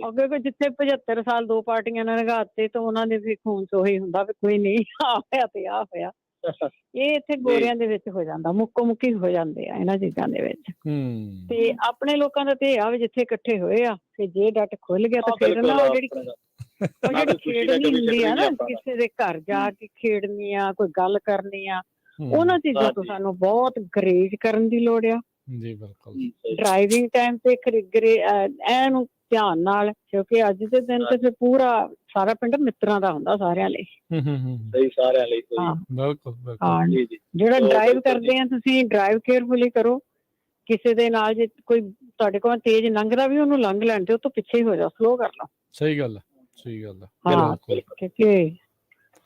ਅੱਗੇ ਜਿੱਥੇ 75 ਸਾਲ 2 ਪਾਰਟੀਆਂ ਨੇ ਲਗਾਤੇ ਤਾਂ ਉਹਨਾਂ ਦੇ ਵੀ ਖੂਨ 'ਚ ਉਹੀ ਹੁੰਦਾ ਵੀ ਕੋਈ ਨਹੀਂ ਆ ਹੋਇਆ ਤੇ ਆ ਹੋਇਆ। ਇਹ ਇੱਥੇ ਗੋਰਿਆਂ ਦੇ ਵਿੱਚ ਹੋ ਜਾਂਦਾ, ਮੁੱਕੋ ਮੁੱਕੀ ਹੋ ਜਾਂਦੇ ਆ ਇਹਨਾਂ ਚੀਜ਼ਾਂ ਦੇ ਵਿੱਚ। ਤੇ ਆਪਣੇ ਲੋਕਾਂ ਦਾ ਤੇ ਆ ਵੀ ਜਿੱਥੇ ਇਕੱਠੇ ਹੋਏ ਆ ਤੇ ਜੇ ਡੱਟ ਖੁੱਲ ਗਿਆ ਤਾਂ ਫਿਰ ਨਾ ਉਹ ਜਿਹੜੀ ਖੇਡਣੀ ਹੁੰਦੀ ਆ ਨਾ, ਕਿਸੇ ਦੇ ਘਰ ਜਾ ਕੇ ਖੇਡਣੀ ਆ, ਕੋਈ ਗੱਲ ਕਰਨੀ ਆ, ਉਹਨਾਂ ਚੀਜ਼ਾਂ ਤੋਂ ਸਾਨੂੰ ਬਹੁਤ ਗਰੇਜ ਕਰਨ ਦੀ ਲੋੜ ਆ। ਜੀ ਬਿਲਕੁਲ। ਡਰਾਈਵਿੰਗ ਟਾਈਮ ਤੇ ਐਨੂੰ ਧਿਆਨ ਨਾਲ, ਕਿਉਂਕਿ ਅੱਜ ਦੇ ਦਿਨ ਤੇ ਫਿਰ ਪੂਰਾ ਸਾਰਾ ਪਿੰਡ ਮਿੱਤਰਾਂ ਦਾ ਹੁੰਦਾ ਸਾਰਿਆਂ ਲਈ। ਸਾਰਿਆਂ ਲਈ ਜਿਹੜਾ ਡਰਾਈਵ ਕਰਦੇ ਆ ਤੁਸੀਂ ਡਰਾਈਵ ਕੇਅਰਫੁਲੀ ਕਰੋ। ਕਿਸੇ ਦੇ ਨਾਲ ਜੇ ਕੋਈ ਤੁਹਾਡੇ ਕੋਲ ਤੇਜ਼ ਲੰਘਦਾ ਵੀ ਉਹਨੂੰ ਲੰਘ ਲੈਣ ਤੇ ਉਹ ਤੋਂ ਪਿੱਛੇ ਹੀ ਹੋ ਜਾ, ਸਲੋ ਕਰ ਲਓ। ਸਹੀ ਗੱਲ ਹੈ। ਹਾਂ, ਕਿਉਂਕਿ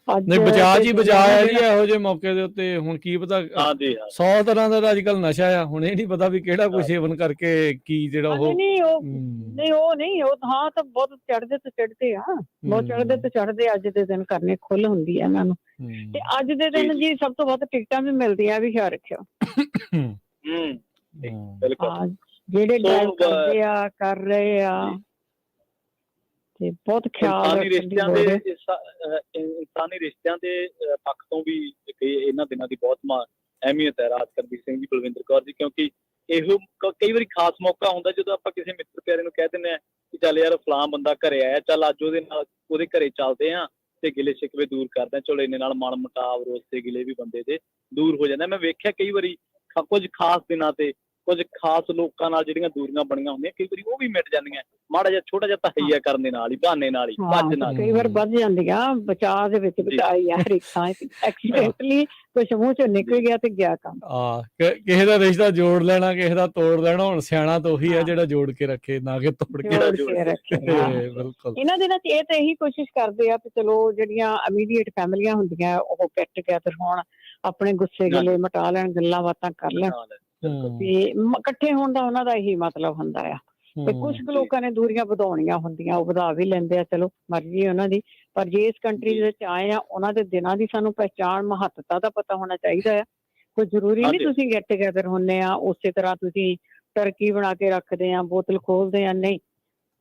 ਨਹੀਂ ਬਚਾ ਜੀ ਬਚਾਇਆ ਜੀ ਇਹੋ ਜਿਹੇ ਮੌਕੇ ਦੇ ਉੱਤੇ। ਹੁਣ ਕੀ ਪਤਾ 100 ਤਰ੍ਹਾਂ ਦਾ ਅੱਜ ਕੱਲ ਨਸ਼ਾ ਆ, ਹੁਣ ਇਹ ਨਹੀਂ ਪਤਾ ਵੀ ਕਿਹੜਾ ਕੋਈ ਸੇਵਨ ਕਰਕੇ ਕੀ ਜਿਹੜਾ ਉਹ ਹਾਂ ਤਾਂ ਬਹੁਤ ਚੜ੍ਹਦੇ ਤੋਂ ਚੜ੍ਹਦੇ ਆ, ਬਹੁਤ ਚੜ੍ਹਦੇ ਤੋਂ ਚੜ੍ਹਦੇ ਅੱਜ ਦੇ ਦਿਨ ਕਰਨੇ ਖੁੱਲ ਹੁੰਦੀ ਆ ਇਹਨਾਂ ਨੂੰ। ਤੇ ਅੱਜ ਦੇ ਦਿਨ ਜੀ ਸਭ ਤੋਂ ਵੱਧ ਟਿਕਟਾਂ ਵੀ ਮਿਲਦੀਆਂ, ਵੀ ਖਿਆਲ ਰੱਖਿਓ। ਜਿਹੜੇ ਡਰਾਈਵ ਕਰਦੇ ਆ ਕਰ ਰਹੇ ਆ ਤੇ ਬਹੁਤ ਖਿਆਲ ਇਨਸਾਨੀ ਰਿਸ਼ਤਿਆਂ ਦੇ ਪੱਖ ਤੋਂ ਵੀ ਇਹਨਾਂ ਦਿਨਾਂ ਦੀ ਬਹੁਤ ਅਹਿਮੀਅਤ ਹੈ। ਰਾਜ ਕਰਬੀਰ ਸਿੰਘ ਜੀ, ਬਲਵਿੰਦਰ ਕੌਰ ਜੀ, ਕਿਉਂਕਿ ਇਹੋ ਕਈ ਵਾਰੀ ਖਾਸ ਮੌਕਾ ਹੁੰਦਾ ਜਦੋਂ ਆਪਾਂ ਕਿਸੇ ਮਿੱਤਰ ਪਿਆਰੇ ਨੂੰ ਕਹਿ ਦਿੰਦੇ ਹਾਂ ਕਿ ਚੱਲ ਯਾਰ ਫਲਾਂ ਬੰਦਾ ਘਰੇ ਆਇਆ, ਚੱਲ ਅੱਜ ਉਹਦੇ ਨਾਲ ਉਹਦੇ ਘਰੇ ਚੱਲਦੇ ਆ ਤੇ ਗਿਲੇ ਸ਼ਿਕਵੇ ਦੂਰ ਕਰਦੇ ਆ। ਚਲੋ ਇੰਨੇ ਨਾਲ ਮਨ ਮੁਟਾਵ ਰੋਸ ਤੇ ਗਿਲੇ ਵੀ ਬੰਦੇ ਦੇ ਦੂਰ ਹੋ ਜਾਂਦੇ। ਮੈਂ ਵੇਖਿਆ ਕਈ ਵਾਰੀ ਕੁਝ ਖਾਸ ਦਿਨਾਂ ਤੇ ਕੁਝ ਖਾਸ ਲੋਕਾਂ ਨਾਲ ਜਿਹੜੀਆਂ ਦੂਰੀਆਂ ਬਣੀਆਂ ਹੁੰਦੀਆਂ, ਕਈ ਵਾਰੀ ਉਹ ਵੀ ਮਿਟ ਜਾਂਦੀਆਂ, ਮਾੜਾ ਜਿਹਾ ਛੋਟਾ ਜਿਹਾ ਤਹਈਆ ਕਰਨ ਦੇ ਨਾਲ ਹੀ, ਬਹਾਨੇ ਨਾਲ ਹੀ, ਭੱਜ ਨਾਲ। ਕਈ ਵਾਰ ਵੱਧ ਜਾਂਦੀਆਂ, ਬਚਾਅ ਦੇ ਵਿੱਚ ਬਚਾਈ ਆ, ਹਰ ਇੱਕ ਥਾਂ ਐਕਸੀਡੈਂਟਲੀ ਕੁਛ ਮੂੰਹ ਚੋਂ ਨਿਕਲ ਗਿਆ ਤੇ ਗਿਆ ਕੰਮ। ਕਿਸੇ ਦਾ ਰਿਸ਼ਤਾ ਜੋੜ ਲੈਣਾ, ਕਿਸੇ ਦਾ ਤੋੜ ਲੈਣਾ। ਹੁਣ ਸਿਆਣਾ ਤਾਂ ਉਹੀ ਹੈ ਜਿਹੜਾ ਜੋੜ ਕੇ ਰੱਖੇ, ਨਾ ਕਿ ਤੋੜ ਕੇ ਰੱਖੇ। ਬਿਲਕੁਲ। ਇਹਨਾਂ ਦਿਨਾਂ ਚ ਇਹ ਤਾਂ ਇਹੀ ਕੋਸ਼ਿਸ਼ ਕਰਦੇ ਆ ਕਿ ਚਲੋ ਜਿਹੜੀਆਂ ਇਮੀਡੀਏਟ ਫੈਮਲੀਆਂ ਹੁੰਦੀਆਂ ਉਹ ਗੈਟ ਟੂਗੇਦਰ ਹੋਣ, ਆਪਣੇ ਗੁੱਸੇ ਗਿਲੇ ਮਿਟਾ ਲੈਣ, ਗੱਲਾਂ ਬਾਤਾਂ ਕਰ ਲੈਣ ਤੇ ਇਕੱਠੇ ਹੋਣ ਦਾ ਉਹਨਾਂ ਦਾ ਇਹੀ ਮਤਲਬ ਹੁੰਦਾ ਆ। ਤੇ ਕੁਛ ਕੁ ਲੋਕਾਂ ਨੇ ਦੂਰੀਆਂ ਵਧਾਉਣੀਆਂ ਹੁੰਦੀਆਂ, ਉਹ ਵਧਾ ਵੀ ਲੈਂਦੇ ਆ, ਚਲੋ ਮਰਜ਼ੀ ਉਹਨਾਂ ਦੀ। ਪਰ ਜੇ ਇਸ ਕੰਟਰੀ ਦੇ ਵਿੱਚ ਆਏ ਆ, ਉਹਨਾਂ ਦੇ ਦਿਨਾਂ ਦੀ ਸਾਨੂੰ ਪਹਿਚਾਣ, ਮਹੱਤਤਾ ਦਾ ਪਤਾ ਹੋਣਾ ਚਾਹੀਦਾ ਆ। ਕੋਈ ਜ਼ਰੂਰੀ ਨਹੀਂ ਤੁਸੀਂ ਗੈਟ ਟੂਗੇਦਰ ਹੁੰਦੇ ਆ ਉਸੇ ਤਰ੍ਹਾਂ ਤੁਸੀਂ ਟਰਕੀ ਬਣਾ ਕੇ ਰੱਖਦੇ ਆ, ਬੋਤਲ ਖੋਲਦੇ ਆ, ਨਹੀਂ।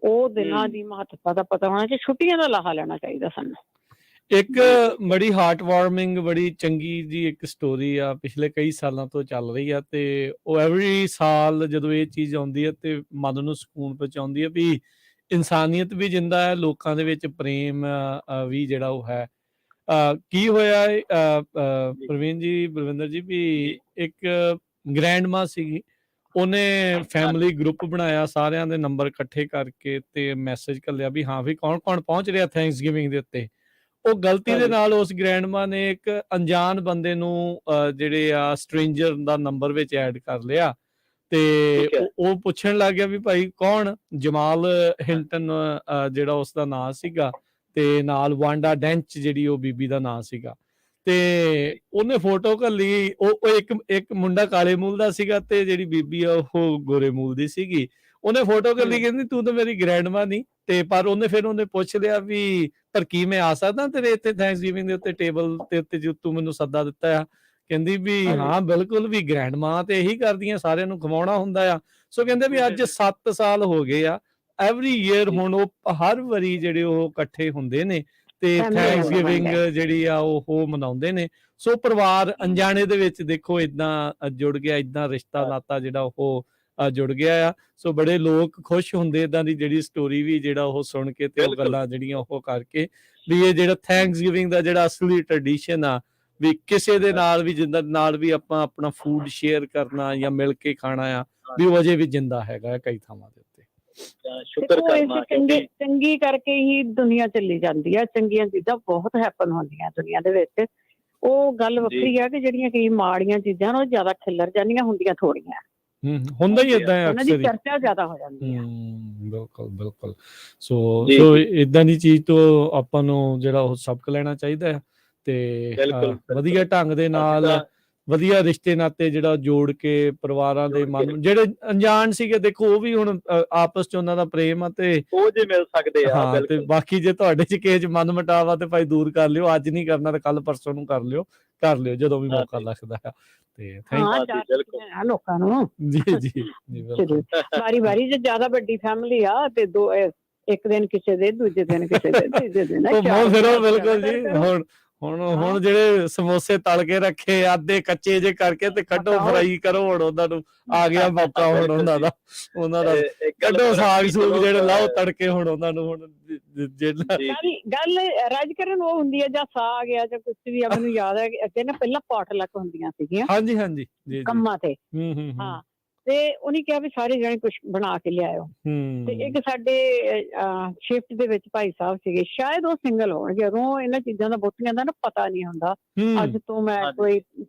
ਉਹ ਦਿਨਾਂ ਦੀ ਮਹੱਤਤਾ ਦਾ ਪਤਾ ਹੋਣਾ ਚਾਹੀਦਾ। ਛੁੱਟੀਆਂ ਦਾ ਲਾਹਾ ਲੈਣਾ ਚਾਹੀਦਾ ਸਾਨੂੰ। ਇੱਕ ਬੜੀ ਹਾਰਟ ਵਾਰਮਿੰਗ, ਬੜੀ ਚੰਗੀ ਜੀ ਇੱਕ ਸਟੋਰੀ ਆ, ਪਿਛਲੇ ਕਈ ਸਾਲਾਂ ਤੋਂ ਚੱਲ ਰਹੀ ਆ ਤੇ ਉਹ ਐਵਰੀ ਸਾਲ ਜਦੋਂ ਇਹ ਚੀਜ਼ ਆਉਂਦੀ ਹੈ ਤੇ ਮਨ ਨੂੰ ਸਕੂਨ ਪਹੁੰਚਾਉਂਦੀ ਹੈ ਵੀ ਇਨਸਾਨੀਅਤ ਵੀ ਜਿੰਦਾ ਹੈ, ਲੋਕਾਂ ਦੇ ਵਿੱਚ ਪ੍ਰੇਮ ਵੀ ਜਿਹੜਾ ਉਹ ਹੈ। ਕੀ ਹੋਇਆ ਪ੍ਰਵੀਨ ਜੀ, ਬਲਵਿੰਦਰ ਜੀ, ਵੀ ਇੱਕ ਗ੍ਰੈਂਡਮਾ ਸੀਗੀ, ਉਹਨੇ ਫੈਮਿਲੀ ਗਰੁੱਪ ਬਣਾਇਆ, ਸਾਰਿਆਂ ਦੇ ਨੰਬਰ ਇਕੱਠੇ ਕਰਕੇ ਤੇ ਮੈਸੇਜ ਘੱਲਿਆ ਵੀ ਹਾਂ ਵੀ ਕੌਣ ਕੌਣ ਪਹੁੰਚ ਰਿਹਾ ਥੈਂਕਸਗਿਵਿੰਗ ਦੇ ਉੱਤੇ। ਉਹ ਗਲਤੀ ਦੇ ਨਾਲ ਉਸ ਗ੍ਰੈਂਡਮਾ ਨੇ ਇੱਕ ਅਣਜਾਣ ਬੰਦੇ ਨੂੰ ਜਿਹੜੇ ਆ ਸਟ੍ਰੇਂਜਰ ਦਾ ਨੰਬਰ ਵਿੱਚ ਐਡ ਕਰ ਲਿਆ ਤੇ ਉਹ ਪੁੱਛਣ ਲੱਗ ਗਿਆ ਵੀ ਭਾਈ ਕੌਣ? ਜਮਾਲ ਹਿੰਟਨ ਜਿਹੜਾ ਉਸਦਾ ਨਾਂ ਸੀਗਾ ਤੇ ਨਾਲ ਵਾਂਡਾ ਡੈਂਚ ਜਿਹੜੀ ਉਹ ਬੀਬੀ ਦਾ ਨਾਂ ਸੀਗਾ। ਤੇ ਉਹਨੇ ਫੋਟੋ ਘੱਲੀ, ਉਹ ਇੱਕ ਮੁੰਡਾ ਕਾਲੇ ਮੂਲ ਦਾ ਸੀਗਾ ਤੇ ਜਿਹੜੀ ਬੀਬੀ ਆ ਉਹ ਗੋਰੇ ਮੂਲ ਦੀ ਸੀਗੀ। ਉਹਨੇ ਫੋਟੋ ਘੱਲੀ, ਕਹਿੰਦੀ ਤੂੰ ਤਾਂ ਮੇਰੀ ਗ੍ਰੈਂਡਮਾ ਨਹੀਂ। ਤੇ ਪਰ ਉਹਨੇ ਪੁੱਛ ਲਿਆ ਵੀ ਪਰ ਕੀ ਮੈਂ ਆ ਸਕਦਾ ਤੇਰੇ ਇੱਥੇ ਥੈਂਕਸਗਿਵਿੰਗ ਦੇ ਉੱਤੇ ਟੇਬਲ ਤੇ ਉੱਤੇ ਜੋ ਤੂੰ ਮੈਨੂੰ ਸੱਦਾ ਦਿੱਤਾ ਆ? ਕਹਿੰਦੀ ਵੀ ਹਾਂ ਬਿਲਕੁਲ, ਵੀ ਗ੍ਰੈਂਡਮਾ ਤੇ ਇਹੀ ਕਰਦੀਆਂ, ਸਾਰਿਆਂ ਨੂੰ ਖਵਾਉਣਾ ਹੁੰਦਾ ਆ। ਸੋ ਕਹਿੰਦੇ ਵੀ ਅੱਜ 7 ਸਾਲ ਹੋ ਗਏ ਆ, ਐਵਰੀ ਈਅਰ ਹੁਣ ਉਹ ਹਰ ਵਾਰੀ ਜਿਹੜੇ ਉਹ ਇਕੱਠੇ ਹੁੰਦੇ ਨੇ ਤੇ ਥੈਂਕਸਗਿਵਿੰਗ ਜਿਹੜੀ ਆ ਉਹ ਮਨਾਉਂਦੇ ਨੇ। ਸੋ ਪਰਿਵਾਰ ਅਣਜਾਣੇ ਦੇ ਵਿੱਚ ਦੇਖੋ ਇਦਾਂ ਜੁੜ ਗਿਆ, ਇਦਾਂ ਰਿਸ਼ਤਾ ਨਾਤਾ ਜਿਹੜਾ ਉਹ ਜੁੜ ਗਿਆ ਆ। ਸੋ ਬੜੇ ਲੋਕ ਖੁਸ਼ ਹੁੰਦੇ ਇਦਾਂ ਦੀ ਜਿਹੜੀ ਸਟੋਰੀ ਵੀ ਜਿਹੜਾ ਉਹ ਸੁਣ ਕੇ ਤੇ ਉਹ ਗੱਲਾਂ ਜਿਹੜੀਆਂ ਉਹ ਕਰਕੇ, ਵੀ ਇਹ ਜਿਹੜਾ ਥੈਂਕਸਗਿਵਿੰਗ ਦਾ ਜਿਹੜਾ ਅਸਲੀ ਟ੍ਰੈਡੀਸ਼ਨ ਆ, ਵੀ ਕਿਸੇ ਦੇ ਨਾਲ ਵੀ ਜਿੰਦਾ ਨਾਲ ਵੀ ਆਪਾਂ ਆਪਣਾ ਫੂਡ ਸ਼ੇਅਰ ਕਰਨਾ ਜਾਂ ਮਿਲ ਕੇ ਖਾਣਾ ਆ, ਵੀ ਉਹ ਅਜੇ ਵੀ ਜਿੰਦਾ ਹੈਗਾ ਕਈ ਥਾਵਾਂ ਦੇ ਉੱਤੇ। ਸ਼ੁਕਰ ਕਰਨਾ ਚੰਗੀ ਕਰਕੇ ਹੀ ਦੁਨੀਆ ਚੱਲੀ ਜਾਂਦੀ ਆ। ਚੰਗੀਆਂ ਚੀਜ਼ਾਂ ਬਹੁਤ ਹੈਪਨ ਹੁੰਦੀਆਂ ਦੁਨੀਆ ਦੇ ਵਿੱਚ। ਉਹ ਗੱਲ ਵੱਖਰੀ ਆ ਕਿ ਜਿਹੜੀਆਂ ਕਈ ਮਾੜੀਆਂ ਚੀਜ਼ਾਂ ਉਹ ਜ਼ਿਆਦਾ ਖਿਲਰ ਜਾਂਦੀਆਂ ਹੁੰਦੀਆਂ ਥੋੜੀਆਂ। ਹੁੰਦਾ ਹੀ ਏਦਾਂ ਹੈ, ਉਹਨਾਂ ਦੀ ਚਰਚਾ ਜ਼ਿਆਦਾ ਹੋ ਜਾਂਦੀ ਆ। ਬਿਲਕੁਲ। ਸੋ ਏਦਾਂ ਦੀ ਚੀਜ਼ ਤੋਂ ਆਪਾਂ ਨੂੰ ਜਿਹੜਾ ਉਹ ਸਬਕ ਲੈਣਾ ਚਾਹੀਦਾ ਹੈ ਤੇ ਵਧੀਆ ਢੰਗ ਦੇ ਨਾਲ ਵਧੀਆ ਰਿਸ਼ਤੇ ਨਾਤੇ ਜਿਹੜਾ ਜੋੜ ਕੇ ਪਰਿਵਾਰਾਂ ਦੇ ਮਨ ਜਿਹੜੇ ਅਣਜਾਣ ਸੀਗੇ, ਦੇਖੋ ਉਹ ਵੀ ਹੁਣ ਆਪਸ ਚ ਉਹਨਾਂ ਦਾ ਪ੍ਰੇਮ ਆ ਤੇ ਉਹ ਜੇ ਮਿਲ ਸਕਦੇ ਆ। ਹਾਂ, ਤੇ ਬਾਕੀ ਜੇ ਤੁਹਾਡੇ ਚ ਕਿਸੇ ਚ ਮਨ ਮੁਟਾਵ ਆ ਤੇ ਭਾਈ ਦੂਰ ਕਰ ਲਿਓ, ਅੱਜ ਨਹੀਂ ਕਰਨਾ ਤੇ ਕੱਲ ਪਰਸੋਂ ਨੂੰ ਕਰ ਲਿਓ ਜਦੋਂ ਵੀ ਮੌਕਾ ਲੱਗਦਾ ਆ। ਤੇ ਲੋਕਾਂ ਨੂੰ ਜੀ ਵਾਰੀ ਜੇ ਜ਼ਿਆਦਾ ਵੱਡੀ ਫੈਮਿਲੀ ਆ ਤੇ ਇੱਕ ਦਿਨ ਕਿਸੇ ਦੇ, ਦੂਜੇ ਦਿਨ ਕਿਸੇ ਦੇ, ਤੀਜੇ ਦਿਨ ਬਿਲਕੁਲ ਜੀ। ਹੁਣ ਜਿਹੜੇ ਸਮੋਸੇ ਤਲ ਕੇ ਰੱਖੇ ਅੱਧੇ ਕੱਚੇ ਜੇ ਕਰਕੇ ਤੇ ਕੱਢੋ, ਫਰਾਈ ਕਰੋ, ਹੁਣ ਉਹਨਾਂ ਨੂੰ ਆ ਗਿਆ ਮੌਕਾ, ਹੁਣ ਉਹਨਾਂ ਦਾ ਕੱਢੋ ਸਾਗ ਸੂਗ ਜਿਹੜੇ ਲਾਓ ਤੜਕੇ, ਹੁਣ ਉਹਨਾਂ ਨੂੰ ਹੁਣ ਗੱਲ ਰਾਜ ਕਰਨ ਉਹ ਹੁੰਦੀ ਹੈ ਜਾਂ ਸਾਗ ਆ ਜਾਂ ਕੁਛ ਵੀ ਆ। ਮੈਨੂੰ ਯਾਦ ਹੈ ਅੱਗੇ ਨਾ ਪਹਿਲਾਂ ਪੋਟਲਕ ਹੁੰਦੀਆਂ ਸੀਗੀਆਂ ਹਾਂਜੀ ਕੰਮਾਂ ਤੇ। ਹਾਂ, ਤੇ ਉਹਨੇ ਕਿਹਾ ਵੀ ਸਾਰੇ ਜਣੇ ਕੁਛ ਬਣਾ ਕੇ ਲਿਆਇਓ। ਤੇ ਇੱਕ ਸਾਡੇ ਸ਼ਿਫਟ ਦੇ ਵਿੱਚ ਭਾਈ ਸਾਹਿਬ ਸੀਗੇ, ਸ਼ਾਇਦ ਉਹ ਸਿੰਗਲ ਹੋਣਗੇ, ਉਦੋਂ ਇਹਨਾਂ ਚੀਜ਼ਾਂ ਦਾ ਬਹੁਤੀਆਂ ਦਾ ਨਾ ਪਤਾ ਨਹੀਂ ਹੁੰਦਾ। ਅੱਜ ਤੋਂ ਮੈਂ ਕੋਈ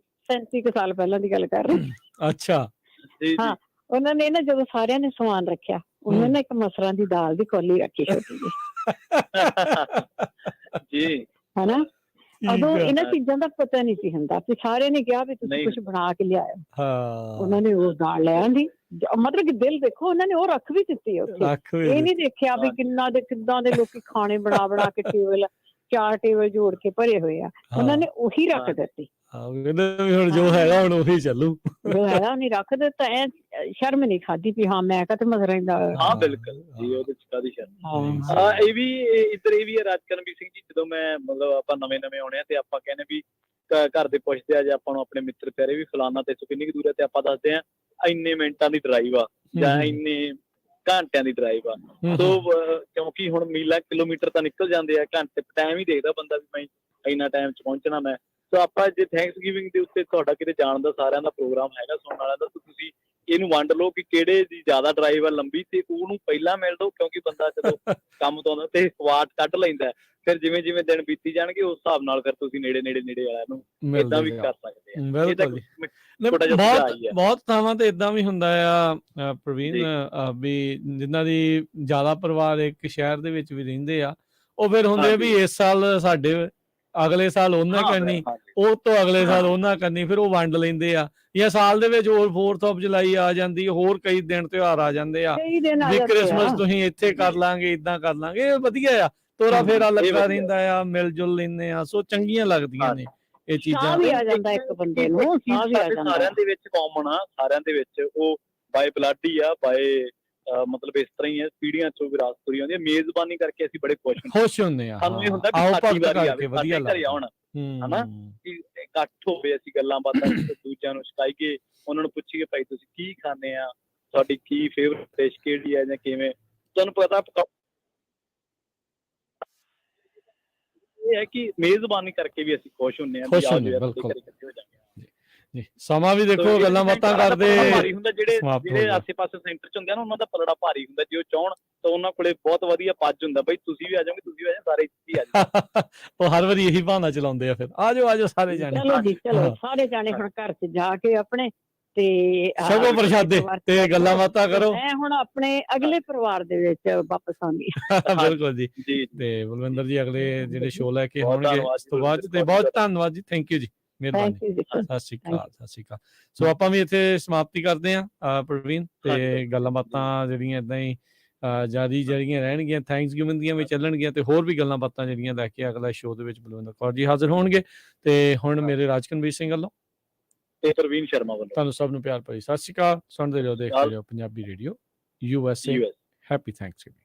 37 ਸਾਲ ਪਹਿਲਾਂ ਦੀ ਗੱਲ ਕਰ ਰਹੀ। ਅੱਛਾ। ਹਾਂ, ਉਹਨਾਂ ਨੇ ਨਾ ਜਦੋਂ ਸਾਰਿਆਂ ਨੇ ਸਮਾਨ ਰੱਖਿਆ, ਉਹਨਾਂ ਨੇ ਇੱਕ ਮਸਰਾਂ ਦੀ ਦਾਲ ਦੀ ਕੌਲੀ ਰੱਖੀ ਛੋਟੀ ਜਿਹੀ ਹਨਾ। ਉਦੋਂ ਇਹਨਾਂ ਚੀਜ਼ਾਂ ਦਾ ਪਤਾ ਨਹੀਂ ਸੀ ਹੁੰਦਾ। ਤੇ ਸਾਰਿਆਂ ਨੇ ਕਿਹਾ ਵੀ ਤੁਸੀਂ ਕੁਛ ਬਣਾ ਕੇ ਲਿਆਇਓ। ਉਹਨਾਂ ਨੇ ਉਹ ਦਾਲ ਲੈ ਆਂਦੀ, ਮਤਲਬ ਕਿ ਦਿਲ ਦੇਖੋ ਉਹਨਾਂ ਨੇ ਉਹ ਰੱਖ ਵੀ ਦਿੱਤੀ ਉੱਥੇ। ਇਹ ਨੀ ਦੇਖਿਆ ਵੀ ਕਿੱਦਾਂ ਦੇ ਲੋਕੀ ਖਾਣੇ ਬਣਾ ਕੇ ਟੇਬਲ 4 ਟੇਬਲ ਜੋੜ ਕੇ ਭਰੇ ਹੋਏ ਆ। ਉਹਨਾਂ ਨੇ ਉਹੀ ਰੱਖ ਦਿੱਤੀ। ਹੁਣ ਜੋ ਹੈਗਾ ਹੁਣ ਉਹੀ ਚੱਲੂ, ਜੋ ਹੈਗਾ ਉਹਨੇ ਰੱਖ ਦਿੱਤਾ। ਐ ਸ਼ਰਮ ਨਹੀਂ ਖਾਦੀ ਵੀ ਹਾਂ ਮੈਂ ਕਦੇ ਮਸਰਾਂ ਦਾ। ਹਾਂ ਬਿਲਕੁਲ ਜੀ, ਉਹਦੇ ਚ ਕਾਹਦੀ ਸ਼ਰਮ। ਇਹ ਵੀ ਇੱਧਰ ਇਹ ਵੀ ਹੈ ਰਾਜਕਰਮਵੀਰ ਸਿੰਘ ਜੀ, ਜਦੋਂ ਮੈਂ ਮਤਲਬ ਆਪਾਂ ਨਵੇਂ ਆਉਣੇ ਆ ਤੇ ਆਪਾਂ ਕਹਿੰਦੇ ਵੀ ਘਰ ਦੇ ਪੁੱਛਦੇ ਆ ਜੇ ਆਪਾਂ ਨੂੰ ਆਪਣੇ ਮਿੱਤਰ ਪਿਆਰੇ ਵੀ ਫਲਾਨਾ ਤੇ ਇੱਥੋਂ ਕਿੰਨੀ ਕੁ ਦੂਰ ਹੈ, ਤੇ ਆਪਾਂ ਦੱਸਦੇ ਆ ਇੰਨੇ ਮਿੰਟਾਂ ਦੀ ਡਰਾਈਵ ਆ ਜਾਂ ਇੰਨੇ ਘੰਟਿਆਂ ਦੀ ਡਰਾਈਵ ਆ। ਸੋ ਕਿਉਂਕਿ ਹੁਣ ਮੀਲਾਂ ਕਿਲੋਮੀਟਰ ਤਾਂ ਨਿਕਲ ਜਾਂਦੇ ਆ, ਘੰਟੇ ਟਾਈਮ ਹੀ ਦੇਖਦਾ ਬੰਦਾ ਵੀ ਮੈਂ ਇੰਨਾ ਟਾਈਮ ਚ ਪਹੁੰਚਣਾ ਮੈਂ। ਸੋ ਆਪਾਂ ਜੇ ਥੈਂਕਸਗਿਵਿੰਗ ਦੇ ਉੱਤੇ ਤੁਹਾਡਾ ਕਿਤੇ ਜਾਣ ਦਾ ਸਾਰਿਆਂ ਦਾ ਪ੍ਰੋਗਰਾਮ ਹੈਗਾ ਸੁਣਨ ਵਾਲਿਆਂ ਦਾ, ਤੁਸੀਂ ਇਹਨੂੰ ਵੰਡ ਲਓ ਕਿ ਕਿਹੜੇ ਦੀ ਜ਼ਿਆਦਾ ਡਰਾਈਵ ਆ ਲੰਬੀ, ਤੇ ਉਹਨੂੰ ਪਹਿਲਾਂ ਮਿਲ ਲਓ। ਕਿਉਂਕਿ ਬੰਦਾ ਜਦੋਂ ਕੰਮ ਤੋਂ ਆਉਂਦਾ ਤੇ ਵਾਟ ਕੱਢ ਲੈਂਦਾ, ਫਿਰ ਜਿਵੇਂ ਦਿਨ ਬੀਤੀ ਜਾਣਗੇ ਉਸ ਹਿਸਾਬ ਨਾਲ ਫਿਰ ਤੁਸੀਂ ਨੇੜੇ ਵਾਲਿਆਂ ਨੂੰ ਏਦਾਂ ਵੀ ਕਰ ਸਕਦੇ ਆ। ਬਹੁਤ ਥਾਵਾਂ ਤੇ ਏਦਾਂ ਵੀ ਹੁੰਦਾ ਆ ਪ੍ਰਵੀਨ, ਵੀ ਜਿਨ੍ਹਾਂ ਦੀ ਜ਼ਿਆਦਾ ਪਰਿਵਾਰ ਇੱਕ ਸ਼ਹਿਰ ਦੇ ਵਿੱਚ ਵੀ ਰਹਿੰਦੇ ਆ, ਉਹ ਫਿਰ ਹੁੰਦੇ ਵੀ ਇਸ ਸਾਲ ਸਾਡੇ, ਅਗਲੇ ਸਾਲ ਉਹਨਾਂ ਕਰਨੀ, ਉਹ ਤੋਂ ਅਗਲੇ ਸਾਲ ਉਹਨਾਂ ਕਰਨੀ, ਫਿਰ ਉਹ ਵੰਡ ਲੈਂਦੇ ਆ। ਜਾਂ ਸਾਲ ਦੇ ਵਿੱਚ ਹੋਰ 4th of July ਆ ਜਾਂਦੀ, ਹੋਰ ਕਈ ਦਿਨ ਤਿਉਹਾਰ ਆ ਜਾਂਦੇ ਆ ਵੀ ਕ੍ਰਿਸਮਸ ਤੁਸੀਂ ਇੱਥੇ ਕਰ ਲਾਂਗੇ, ਏਦਾਂ ਕਰ ਲਾਂਗੇ। ਇਹ ਵਧੀਆ ਆ, ਤੋਰਾ ਫੇਰਾ ਲੱਗਾ ਰਹਿੰਦਾ ਆ, ਮਿਲ ਜੁਲ ਲੈਂਦੇ ਆ। ਸੋ ਚੰਗੀਆਂ ਲੱਗਦੀਆਂ ਨੇ ਇਹ ਚੀਜ਼ਾਂ। ਵੀ ਆ ਜਾਂਦਾ ਇੱਕ ਬੰਦੇ ਨੂੰ, ਸਾਰਿਆਂ ਦੇ ਵਿੱਚ ਕਾਮਨ ਆ, ਸਾਰਿਆਂ ਦੇ ਵਿੱਚ ਉਹ ਬਾਏ ਬਲੱਡ ਹੀ ਆ, ਬਾਏ ਮਤਲਬ ਇਸ ਤਰ੍ਹਾਂ ਹੀ ਹੈ, ਪੀੜ੍ਹੀਆਂ ਚੋਂ ਵਿਰਾਸਤ ਤੁਰੀ ਆਉਂਦੀ ਹੈ। ਮੇਜ਼ਬਾਨੀ ਕਰਕੇ ਅਸੀਂ ਬੜੇ ਖੁਸ਼ ਹੁੰਦੇ ਆ। ਸਾਨੂੰ ਇਹ ਹੁੰਦਾ ਵੀ ਸਾਡੀ ਵਾਰੀ ਆਵੇ, ਸਾਡੇ ਘਰੇ ਆਉਣ, ਹਨਾ, ਕਿ ਇਕੱਠ ਹੋਵੇ, ਅਸੀਂ ਗੱਲਾਂ ਬਾਤਾਂ ਦੂਜਿਆਂ ਨੂੰ ਛਕਾਈਏ, ਉਹਨਾਂ ਨੂੰ ਪੁੱਛੀਏ ਭਾਈ ਤੁਸੀਂ ਕੀ ਖਾਂਦੇ ਆ, ਤੁਹਾਡੀ ਕੀ ਫੇਵਰਟ ਡਿਸ਼ ਕਿਹੜੀ ਹੈ ਜਾਂ ਕਿਵੇਂ। ਤੁਹਾਨੂੰ ਪਤਾ ਇਹ ਹੈ ਕਿ ਮੇਜ਼ਬਾਨੀ ਕਰਕੇ ਵੀ ਅਸੀਂ ਖੁਸ਼ ਹੁੰਦੇ ਹਾਂ। ਸਮਾਂ ਵੀ ਦੇਖੋ ਗੱਲਾਂ ਬਾਤਾਂ ਕਰਦੇ ਭਾਰੀ ਹੁੰਦਾ, ਜਿਹੜੇ ਆਸੇ-ਪਾਸੇ ਸੈਂਟਰ ਚ ਹੁੰਦੇ ਆ ਨਾ, ਉਹਨਾਂ ਦਾ ਪਲੜਾ ਭਾਰੀ ਹੁੰਦਾ। ਜੇ ਉਹ ਚਾਹਣ ਤਾਂ ਉਹਨਾਂ ਕੋਲੇ ਬਹੁਤ ਵਧੀਆ ਪੱਜ ਹੁੰਦਾ, ਬਈ ਤੁਸੀਂ ਵੀ ਆ ਜਾਓਗੇ, ਤੁਸੀਂ ਵੀ ਆ ਜਾਓ, ਸਾਰੇ ਇੱਥੇ ਆ ਜਾਓ। ਉਹ ਹਰ ਵਾਰੀ ਇਹੀ ਬਹਾਨਾ ਚਲਾਉਂਦੇ ਆ, ਫਿਰ ਆ ਜਾਓ ਸਾਰੇ ਜਾਣੇ। ਚਲੋ ਜੀ, ਚਲੋ ਸਾਰੇ ਜਾਣੇ ਹੁਣ ਘਰ ਚ ਜਾ ਕੇ ਆਪਣੇ ਤੇ ਛਕੋ ਪ੍ਰਸ਼ਾਦੇ ਤੇ ਗੱਲਾਂ ਬਾਤਾਂ ਕਰੋ। ਮੈਂ ਹੁਣ ਆਪਣੇ ਅਗਲੇ ਪਰਿਵਾਰ ਦੇ ਵਿੱਚ ਵਾਪਸ ਆਉਂਦੀ ਬਿਲਕੁਲ ਜੀ। ਤੇ ਬਲਵਿੰਦਰ ਜੀ ਅਗਲੇ ਜਿਹੜੇ ਸ਼ੋਅ ਲੈ ਕੇ ਆਉਣਗੇ ਇਸ ਤੋਂ ਬਾਅਦ, ਤੇ ਬਹੁਤ ਧੰਨਵਾਦ ਜੀ, ਥੈਂਕ ਯੂ ਜੀ, ਮਿਹਰਬਾਨੀ, ਸਤਿ ਸ਼੍ਰੀ ਅਕਾਲ, ਸਤਿ ਸ਼੍ਰੀ ਅਕਾਲ। ਸੋ ਆਪਾਂ ਵੀ ਇੱਥੇ ਸਮਾਪਤੀ ਕਰਦੇ ਹਾਂ ਪ੍ਰਵੀਨ, ਤੇ ਗੱਲਾਂ ਬਾਤਾਂ ਜਿਹੜੀਆਂ ਏਦਾਂ ਹੀ ਜਾਰੀ ਜਿਹੜੀਆਂ ਰਹਿਣਗੀਆਂ, ਥੈਂਕਸ ਗਿਵਿੰਗ ਦੀਆਂ ਵੀ ਚੱਲਣਗੀਆਂ, ਤੇ ਹੋਰ ਵੀ ਗੱਲਾਂ ਬਾਤਾਂ ਜਿਹੜੀਆਂ ਲੈ ਕੇ ਅਗਲਾ ਸ਼ੋਅ ਦੇ ਵਿੱਚ ਬਲਵਿੰਦਰ ਕੌਰ ਜੀ ਹਾਜ਼ਰ ਹੋਣਗੇ। ਤੇ ਹੁਣ ਮੇਰੇ ਰਾਜਕਨਵੀਰ ਸਿੰਘ ਵੱਲੋਂ ਤੇ ਪ੍ਰਵੀਨ ਸ਼ਰਮਾ ਵੱਲੋਂ ਤੁਹਾਨੂੰ ਸਭ ਨੂੰ ਪਿਆਰ ਭਰੀ ਸਤਿ ਸ਼੍ਰੀ ਅਕਾਲ। ਸੁਣਦੇ ਰਹੋ, ਦੇਖਦੇ ਰਹੋ Punjabi radio USA। Happy Thanksgiving.